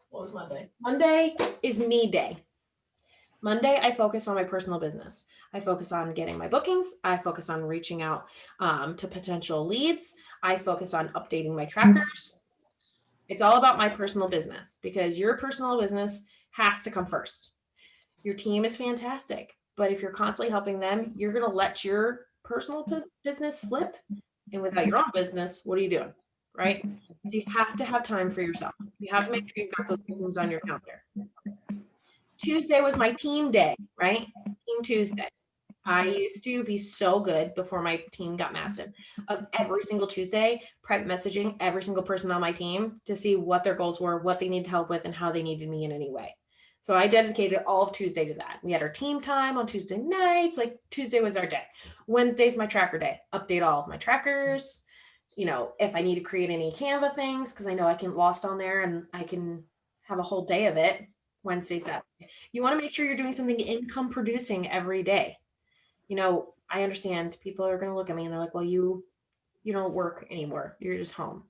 what was Monday? Monday is me day. Monday, I focus on my personal business. I focus on getting my bookings. I focus on reaching out to potential leads. I focus on updating my trackers. It's all about my personal business, because your personal business has to come first. Your team is fantastic, but if you're constantly helping them, you're going to let your personal business slip. And without your own business, what are you doing? Right? So you have to have time for yourself. You have to make sure you've got those things on your calendar. Tuesday was my team day, right? Team Tuesday. I used to be so good before my team got massive of every single Tuesday, private messaging every single person on my team to see what their goals were, what they needed help with, and how they needed me in any way. So I dedicated all of Tuesday to that. We had our team time on Tuesday nights. Like Tuesday was our day. Wednesday's my tracker day. Update all of my trackers. You know, if I need to create any Canva things, because I know I can lost on there and I can have a whole day of it. Wednesday's that. You want to make sure you're doing something income producing every day. You know, I understand people are going to look at me and they're like, well, you don't work anymore. You're just home.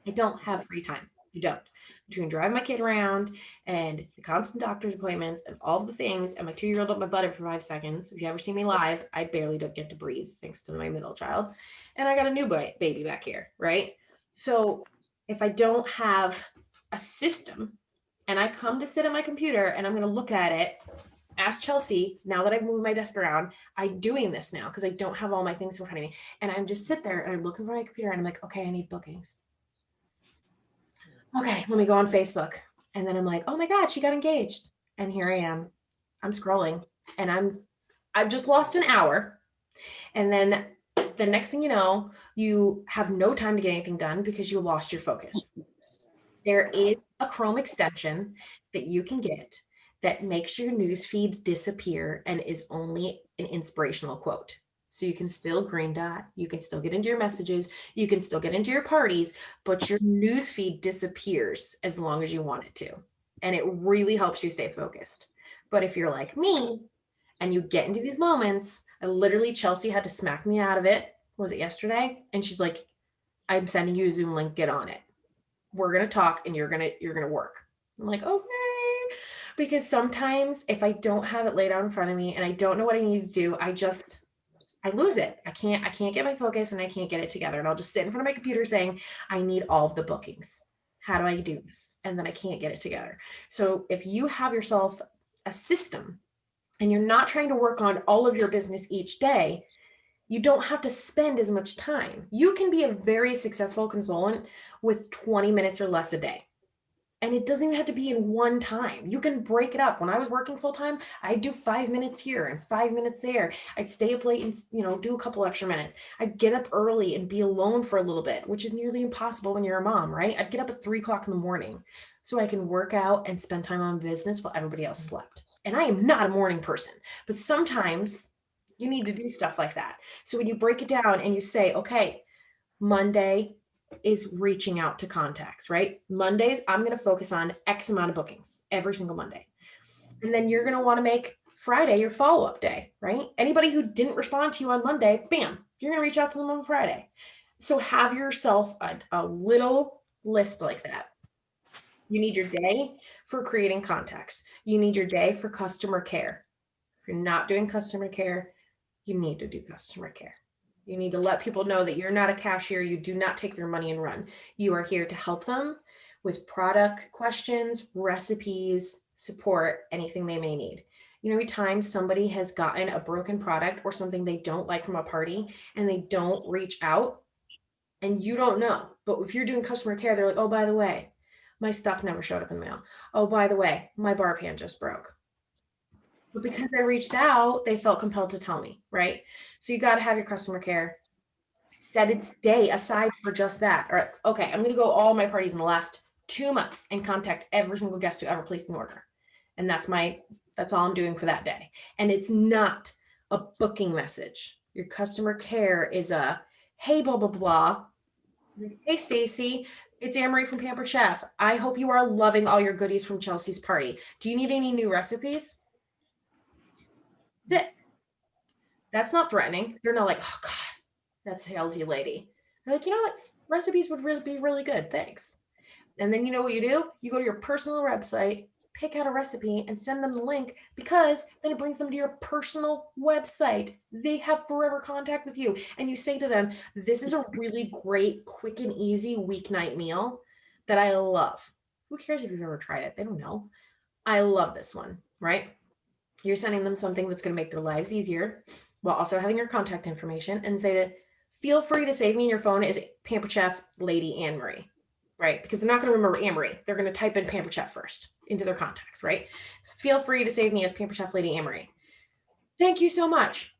I don't have free time. You don't. Between driving my kid around and the constant doctor's appointments and all of the things, and my 2-year-old up my butt every 5 seconds. If you ever see me live, I barely don't get to breathe thanks to my middle child. And I got a new baby back here, right? So if I don't have a system and I come to sit at my computer and I'm going to look at it, ask Chelsea, now that I've moved my desk around, I'm doing this now because I don't have all my things in front of me. And I'm just sit there and I'm looking for my computer and I'm like, okay, I need bookings. Okay, let me go on Facebook. And then I'm like, oh my God, she got engaged. And here I am. I'm scrolling and I've just lost an hour. And then the next thing you know, you have no time to get anything done because you lost your focus. There is a Chrome extension that you can get that makes your newsfeed disappear and is only an inspirational quote. So you can still green dot, you can still get into your messages, you can still get into your parties, but your newsfeed disappears as long as you want it to. And it really helps you stay focused. But if you're like me and you get into these moments, Chelsea had to smack me out of it. Was it yesterday? And she's like, I'm sending you a Zoom link, get on it. We're gonna talk and you're gonna work. I'm like, okay. Because sometimes if I don't have it laid out in front of me and I don't know what I need to do, I lose it. I can't get my focus and I can't get it together. And I'll just sit in front of my computer saying, I need all of the bookings. How do I do this? And then I can't get it together. So if you have yourself a system and you're not trying to work on all of your business each day, you don't have to spend as much time. You can be a very successful consultant with 20 minutes or less a day. And it doesn't even have to be in one time. You can break it up. When I was working full time, I'd do 5 minutes here and 5 minutes there. I'd stay up late and, do a couple extra minutes. I'd get up early and be alone for a little bit, which is nearly impossible when you're a mom, right? I'd get up at 3:00 in the morning so I can work out and spend time on business while everybody else slept. And I am not a morning person, but sometimes you need to do stuff like that. So when you break it down and you say, okay, Monday is reaching out to contacts, right? Mondays, I'm going to focus on X amount of bookings every single Monday. And then you're going to want to make Friday your follow-up day, right? Anybody who didn't respond to you on Monday, bam, you're going to reach out to them on Friday. So have yourself a little list like that. You need your day for creating contacts. You need your day for customer care. If you're not doing customer care, you need to do customer care. You need to let people know that you're not a cashier. You do not take their money and run. You are here to help them with product questions, recipes, support, anything they may need. Every time somebody has gotten a broken product or something they don't like from a party and they don't reach out and you don't know, but if you're doing customer care, they're like, oh, by the way, my stuff never showed up in the mail. Oh, by the way, my bar pan just broke. But because I reached out, they felt compelled to tell me, right? So you got to have your customer care. Set its day aside for just that. Or, okay, I'm going to go all my parties in the last 2 months and contact every single guest who ever placed an order. And that's all I'm doing for that day. And it's not a booking message. Your customer care is a, hey, blah, blah, blah. Hey, Stacy, it's Anne-Marie from Pampered Chef. I hope you are loving all your goodies from Chelsea's party. Do you need any new recipes? That's not threatening. You're not like, oh God, that salesy lady. You're like, you know what? Recipes would really be really good. Thanks. And then you know what you do? You go to your personal website, pick out a recipe and send them the link because then it brings them to your personal website. They have forever contact with you. And you say to them, this is a really great, quick and easy weeknight meal that I love. Who cares if you've ever tried it? They don't know. I love this one, right? You're sending them something that's going to make their lives easier while also having your contact information and say to feel free to save me in your phone as Pampered Chef Lady Anne-Marie, right? Because they're not going to remember Anne-Marie. They're going to type in Pampered Chef first into their contacts, right? So feel free to save me as Pampered Chef Lady Anne-Marie. Thank you so much.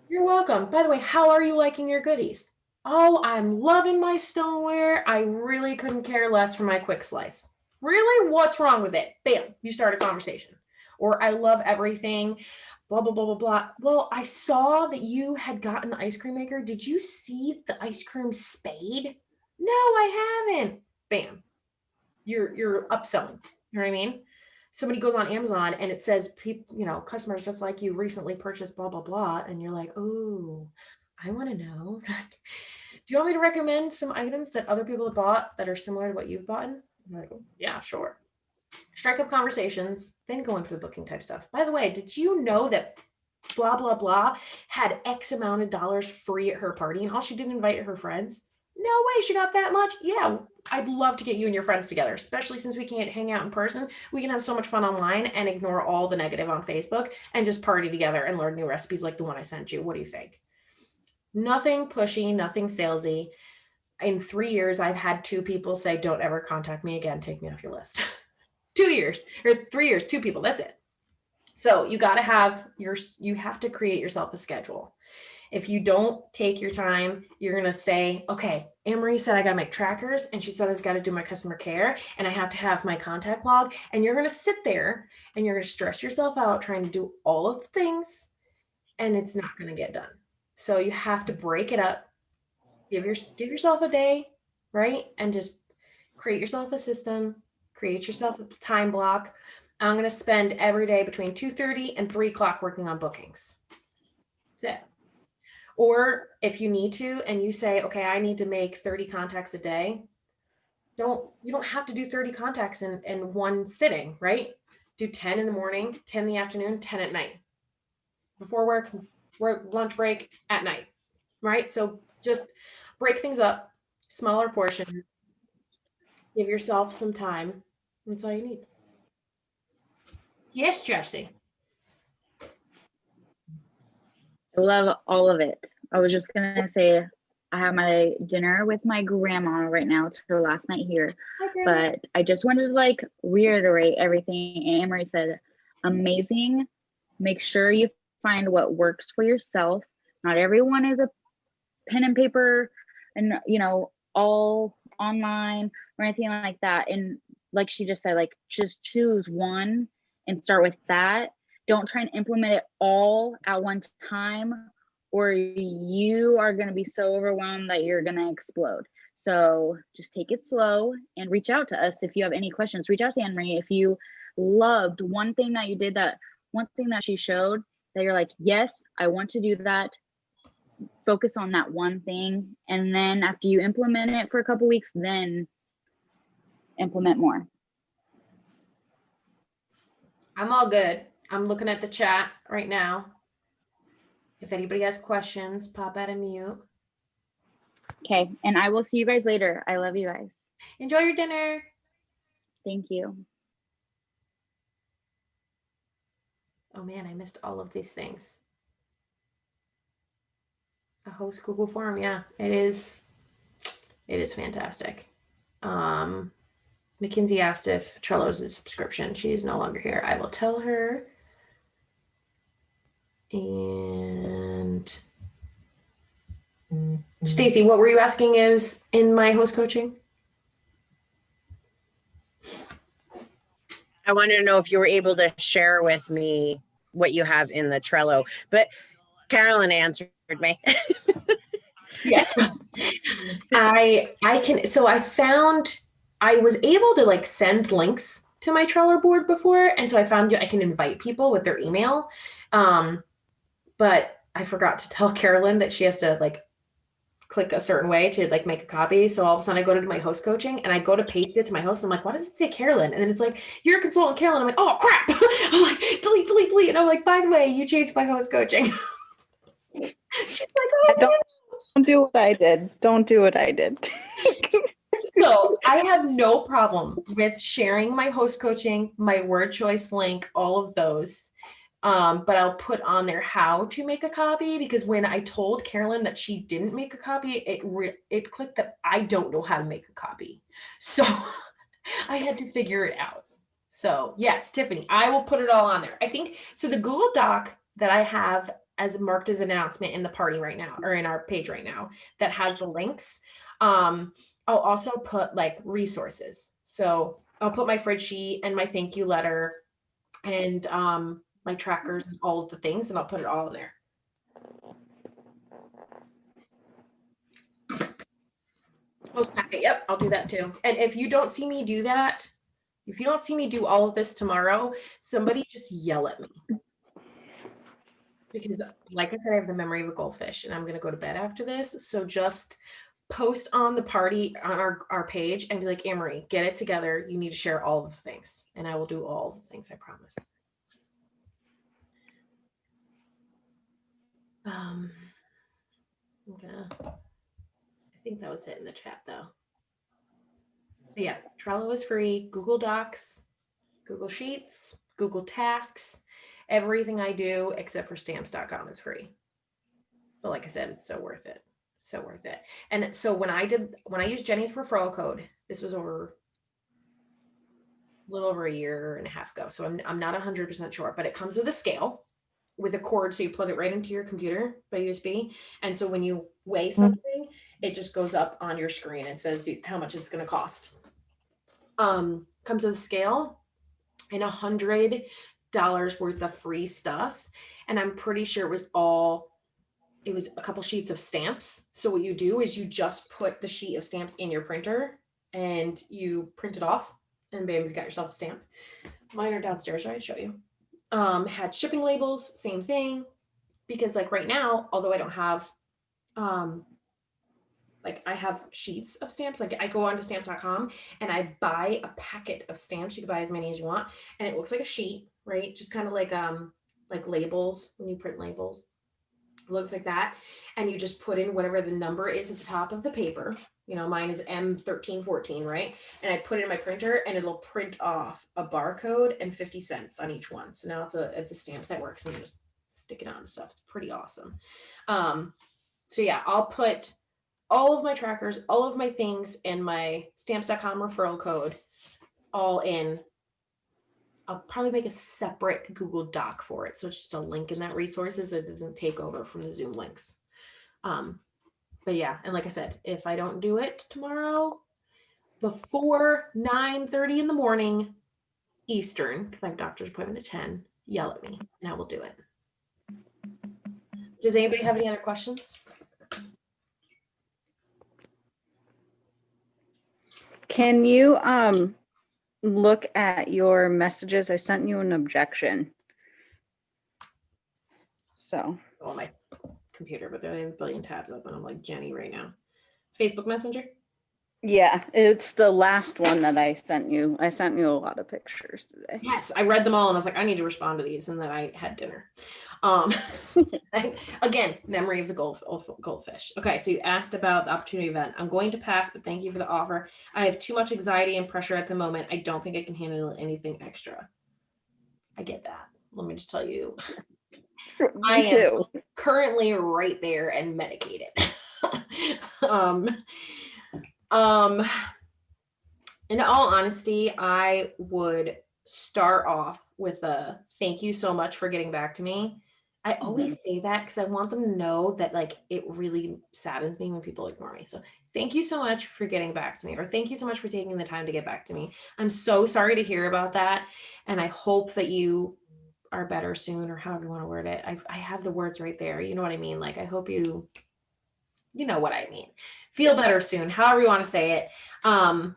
You're welcome. By the way, how are you liking your goodies? Oh, I'm loving my stoneware. I really couldn't care less for my quick slice. Really? What's wrong with it? Bam, you start a conversation. Or I love everything, blah, blah, blah, blah, blah. Well, I saw that you had gotten the ice cream maker. Did you see the ice cream spade? No, I haven't. Bam. You're upselling. You know what I mean? Somebody goes on Amazon and it says, customers just like you recently purchased blah, blah, blah. And you're like, oh, I want to know. Do you want me to recommend some items that other people have bought that are similar to what you've bought? I'm like, yeah, sure. Strike up conversations, then go into the booking type stuff. By the way, did you know that blah, blah, blah had X amount of dollars free at her party and all she did invite her friends? No way, she got that much? Yeah, I'd love to get you and your friends together, especially since we can't hang out in person. We can have so much fun online and ignore all the negative on Facebook and just party together and learn new recipes like the one I sent you. What do you think? Nothing pushy, nothing salesy. In 3 years, I've had 2 people say, don't ever contact me again. Take me off your list. 2 years or 3 years, 2 people. That's it. So you got to you have to create yourself a schedule. If you don't take your time, you're going to say, okay, Anne-Marie said I gotta make trackers, and she said I gotta do my customer care, and I have to have my contact log. And you're gonna sit there and you're gonna stress yourself out trying to do all of the things, and it's not gonna get done. So you have to break it up. Give yourself a day, right? And just create yourself a system, create yourself a time block. I'm gonna spend every day between 2:30 and 3 o'clock working on bookings. That's it. Or if you need to, and you say, okay, I need to make 30 contacts a day, you don't have to do 30 contacts in one sitting, right? Do 10 in the morning, 10 in the afternoon, 10 at night. Before work, lunch break, at night, right? So just break things up, smaller portions, give yourself some time. That's all you need. Yes, Jesse. I love all of it. I was just gonna say I have my dinner with my grandma right now. It's her last night here. Hi, Grandma. But I just wanted to like reiterate everything Anne-Marie said. Amazing. Make sure you find what works for yourself. Not everyone is a pen and paper and all online or anything like that. And like she just said, like just choose one and start with that. Don't try and implement it all at one time, or you are going to be so overwhelmed that you're going to explode. So just take it slow and reach out to us if you have any questions. Reach out to Anne-Marie if you loved one thing that you did, that one thing that she showed that you're like, yes, I want to do that. Focus on that one thing. And then after you implement it for a couple weeks, then implement more. I'm all good. I'm looking at the chat right now. If anybody has questions, pop out of mute. Okay. And I will see you guys later. I love you guys. Enjoy your dinner. Thank you. Oh man, I missed all of these things. A host Google form. Yeah, it is fantastic. Mackenzie asked if Trello's a subscription. She is no longer here. I will tell her. And Stacy, what were you asking is in my host coaching? I wanted to know if you were able to share with me what you have in the Trello, but Carolyn answered me. Yes. I can, so I was able to like send links to my Trello board before. And so I found I can invite people with their email. But I forgot to tell Carolyn that she has to like click a certain way to like make a copy. So all of a sudden I go to my host coaching and I go to paste it to my host. And I'm like, why does it say Carolyn? And then it's like, you're a consultant, Carolyn. I'm like, oh crap. I'm like, delete. And I'm like, by the way, you changed my host coaching. She's like, oh, Don't do what I did. Don't do what I did. So I have no problem with sharing my host coaching, my word choice link, all of those. But I'll put on there how to make a copy, because when I told Carolyn that she didn't make a copy, it clicked that I don't know how to make a copy. So I had to figure it out. So yes, Tiffany, I will put it all on there. I think so. The Google Doc that I have as marked as an announcement in the party right now, or in our page right now, that has the links. I'll also put like resources. So I'll put my fridge sheet and my thank you letter and my trackers and all of the things, and I'll put it all in there. Post packet, yep, I'll do that too. And if you don't see me do that, if you don't see me do all of this tomorrow, somebody just yell at me. Because like I said, I have the memory of a goldfish and I'm going to go to bed after this. So just post on the party on our page and be like, Anne-Marie, get it together. You need to share all of the things, and I will do all the things, I promise. I think that was it in the chat though. But yeah, Trello is free. Google Docs, Google Sheets, Google Tasks, everything I do except for stamps.com is free. But like I said, it's so worth it. So worth it. And so when I used Jenny's referral code, this was a little over a year and a half ago. So I'm not 100% sure, but it comes with a scale. with a cord, so you plug it right into your computer by USB. And so when you weigh something, it just goes up on your screen and says how much it's going to cost. Comes with a scale and $100 worth of free stuff. And I'm pretty sure it was a couple sheets of stamps. So what you do is you just put the sheet of stamps in your printer and you print it off, and bam, you've got yourself a stamp. Mine are downstairs, right? I'd show you. Had shipping labels, same thing. Because like right now, although I don't have, like I have sheets of stamps, like I go onto stamps.com and I buy a packet of stamps. You can buy as many as you want. And it looks like a sheet, right? Just kind of like labels when you print labels. It looks like that. And you just put in whatever the number is at the top of the paper. You know, mine is M1314, right? And I put it in my printer and it'll print off a barcode and 50 cents on each one. So now it's a stamp that works, and you just stick it on and stuff. It's pretty awesome. So yeah, I'll put all of my trackers, all of my things in my stamps.com referral code all in. I'll probably make a separate Google Doc for it. So it's just a link in that resources, so it doesn't take over from the Zoom links. But yeah, and like I said, if I don't do it tomorrow before 9:30 in the morning Eastern, because I have a doctor's appointment at 10, yell at me and I will do it. Does anybody have any other questions? Can you look at your messages? I sent you an objection. So On my computer, but there are a billion tabs open. I'm like Jenny right now. Facebook Messenger? yeah, it's the last one that I sent you. I sent you a lot of pictures today. Yes, I read them all and I was like, I need to respond to these. And then I had dinner. Again, memory of the goldfish. Okay, so you asked about the opportunity event. I'm going to pass, but thank you for the offer. I have too much anxiety and pressure at the moment. I don't think I can handle anything extra. I get that. Let me just tell you, I Me am too. currently right there and medicated. In all honesty, I would start off with a thank you so much for getting back to me. I always say that because I want them to know that like it really saddens me when people ignore me. So thank you so much for getting back to me, or thank you so much for taking the time to get back to me. I'm so sorry to hear about that. And I hope that you are better soon, or however you want to word it. I have the words right there. You know what I mean? Like, I hope you know what I mean. Feel better soon, however you want to say it. I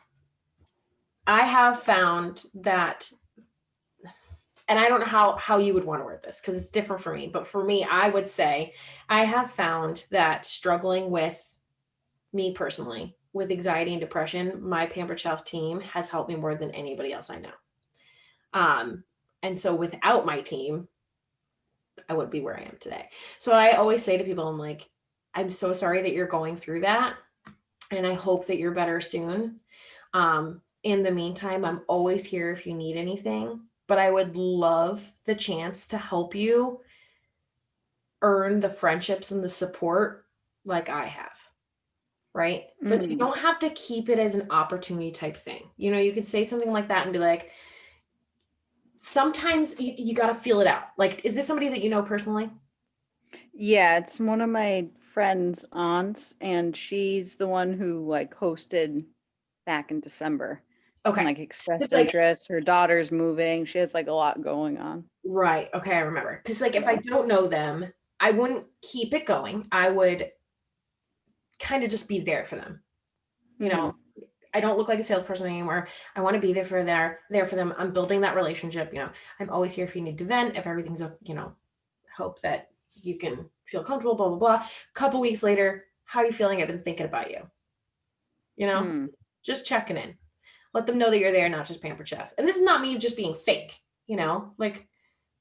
have found that, and I don't know how you would want to word this because it's different for me, but for me, I would say I have found that struggling with me personally, with anxiety and depression, my Pampered Chef team has helped me more than anybody else I know. And so without my team, I wouldn't be where I am today. So I always say to people, I'm like, I'm so sorry that you're going through that. And I hope that you're better soon. In the meantime, I'm always here if you need anything, but I would love the chance to help you earn the friendships and the support like I have. Right. But you don't have to keep it as an opportunity type thing. You know, you could say something like that and be like, sometimes you got to feel it out. Like, is this somebody that you know personally? Yeah, it's one of my friend's aunts, and she's the one who like hosted back in December. Okay. And, like expressed It's like- interest. Her daughter's moving. She has like a lot going on. Right. Okay. I remember. Because like, if I don't know them, I wouldn't keep it going. I would kind of just be there for them. You know, I don't look like a salesperson anymore. I want to be there for them. I'm building that relationship. You know, I'm always here if you need to vent, if everything's, you know, hope that you can feel comfortable, blah, blah, blah. A couple weeks later, how are you feeling? I've been thinking about you. You know, just checking in. Let them know that you're there, not just Pampered Chef. And this is not me just being fake, you know, like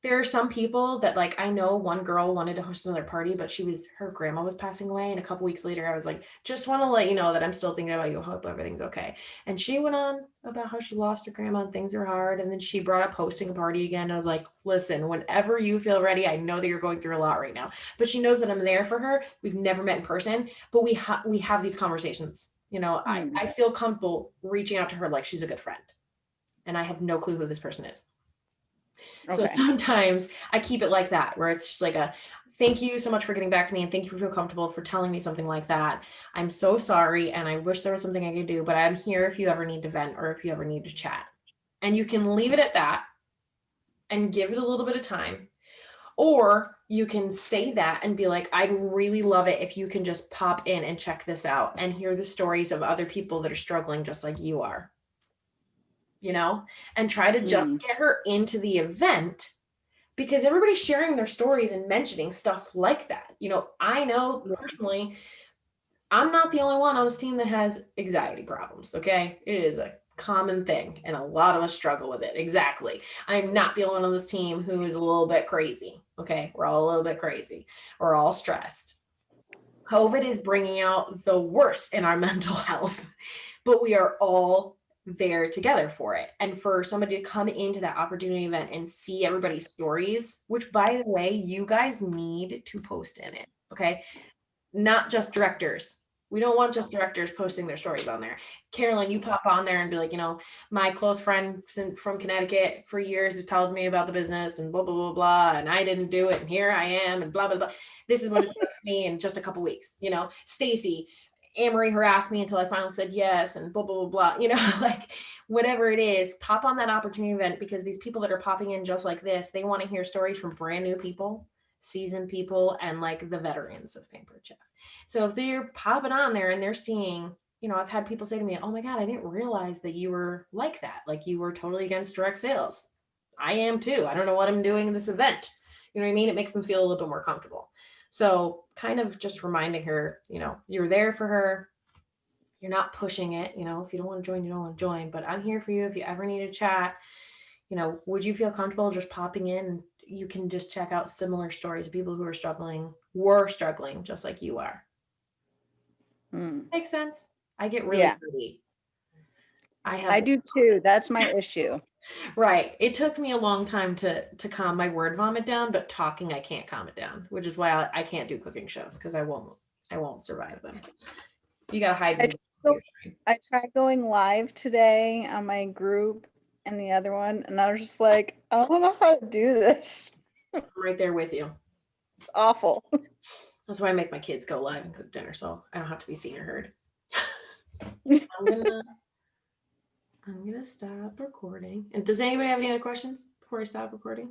there are some people that like, I know one girl wanted to host another party, but her grandma was passing away. And a couple weeks later, I was like, just want to let you know that I'm still thinking about you. Hope everything's okay. And she went on about how she lost her grandma and things are hard. And then she brought up hosting a party again. I was like, listen, whenever you feel ready, I know that you're going through a lot right now, but she knows that I'm there for her. We've never met in person, but we have these conversations. You know, I feel comfortable reaching out to her like she's a good friend. And I have no clue who this person is. So Okay. sometimes I keep it like that, where it's just like a thank you so much for getting back to me and thank you for feel comfortable for telling me something like that. I'm so sorry and I wish there was something I could do, but I'm here if you ever need to vent or if you ever need to chat. And you can leave it at that and give it a little bit of time. Or you can say that and be like, I'd really love it if you can just pop in and check this out and hear the stories of other people that are struggling just like you are, and try to just get her into the event because everybody's sharing their stories and mentioning stuff like that. I know personally, I'm not the only one on this team that has anxiety problems. Okay. It is a common thing and a lot of us struggle with it. Exactly. I'm not the only one on this team who is a little bit crazy. Okay. We're all a little bit crazy. We're all stressed. COVID is bringing out the worst in our mental health, but we are all there together for it. And for somebody to come into that opportunity event and see everybody's stories, which by the way, you guys need to post in it. Okay. Not just directors. We don't want just directors posting their stories on there. Carolyn, you pop on there and be like, my close friend from Connecticut for years has told me about the business and blah, blah, blah, blah. And I didn't do it. And here I am and blah, blah, blah. This is what it took me in just a couple weeks. Stacy, Amory harassed me until I finally said yes and blah, blah, blah, blah. Like whatever it is, pop on that opportunity event because these people that are popping in just like this, they want to hear stories from brand new people, seasoned people, and like the veterans of Pampered Chef. So if they're popping on there and they're seeing, I've had people say to me, oh my God, I didn't realize that you were like that. Like you were totally against direct sales. I am too. I don't know what I'm doing in this event. You know what I mean? It makes them feel a little bit more comfortable. So kind of just reminding her, you're there for her. You're not pushing it. If you don't want to join, you don't want to join, but I'm here for you. If you ever need to chat, would you feel comfortable just popping in? You can just check out similar stories of people who were struggling just like you are. Makes sense. I get really moody. I do too. That's my issue. Right. It took me a long time to calm my word vomit down, but talking I can't calm it down, which is why I can't do cooking shows because I won't survive them. You gotta hide me. I tried going live today on my group and the other one, and I was just like, I don't know how to do this. I'm right there with you. It's awful. That's why I make my kids go live and cook dinner, so I don't have to be seen or heard. I'm gonna stop recording. And does anybody have any other questions before I stop recording?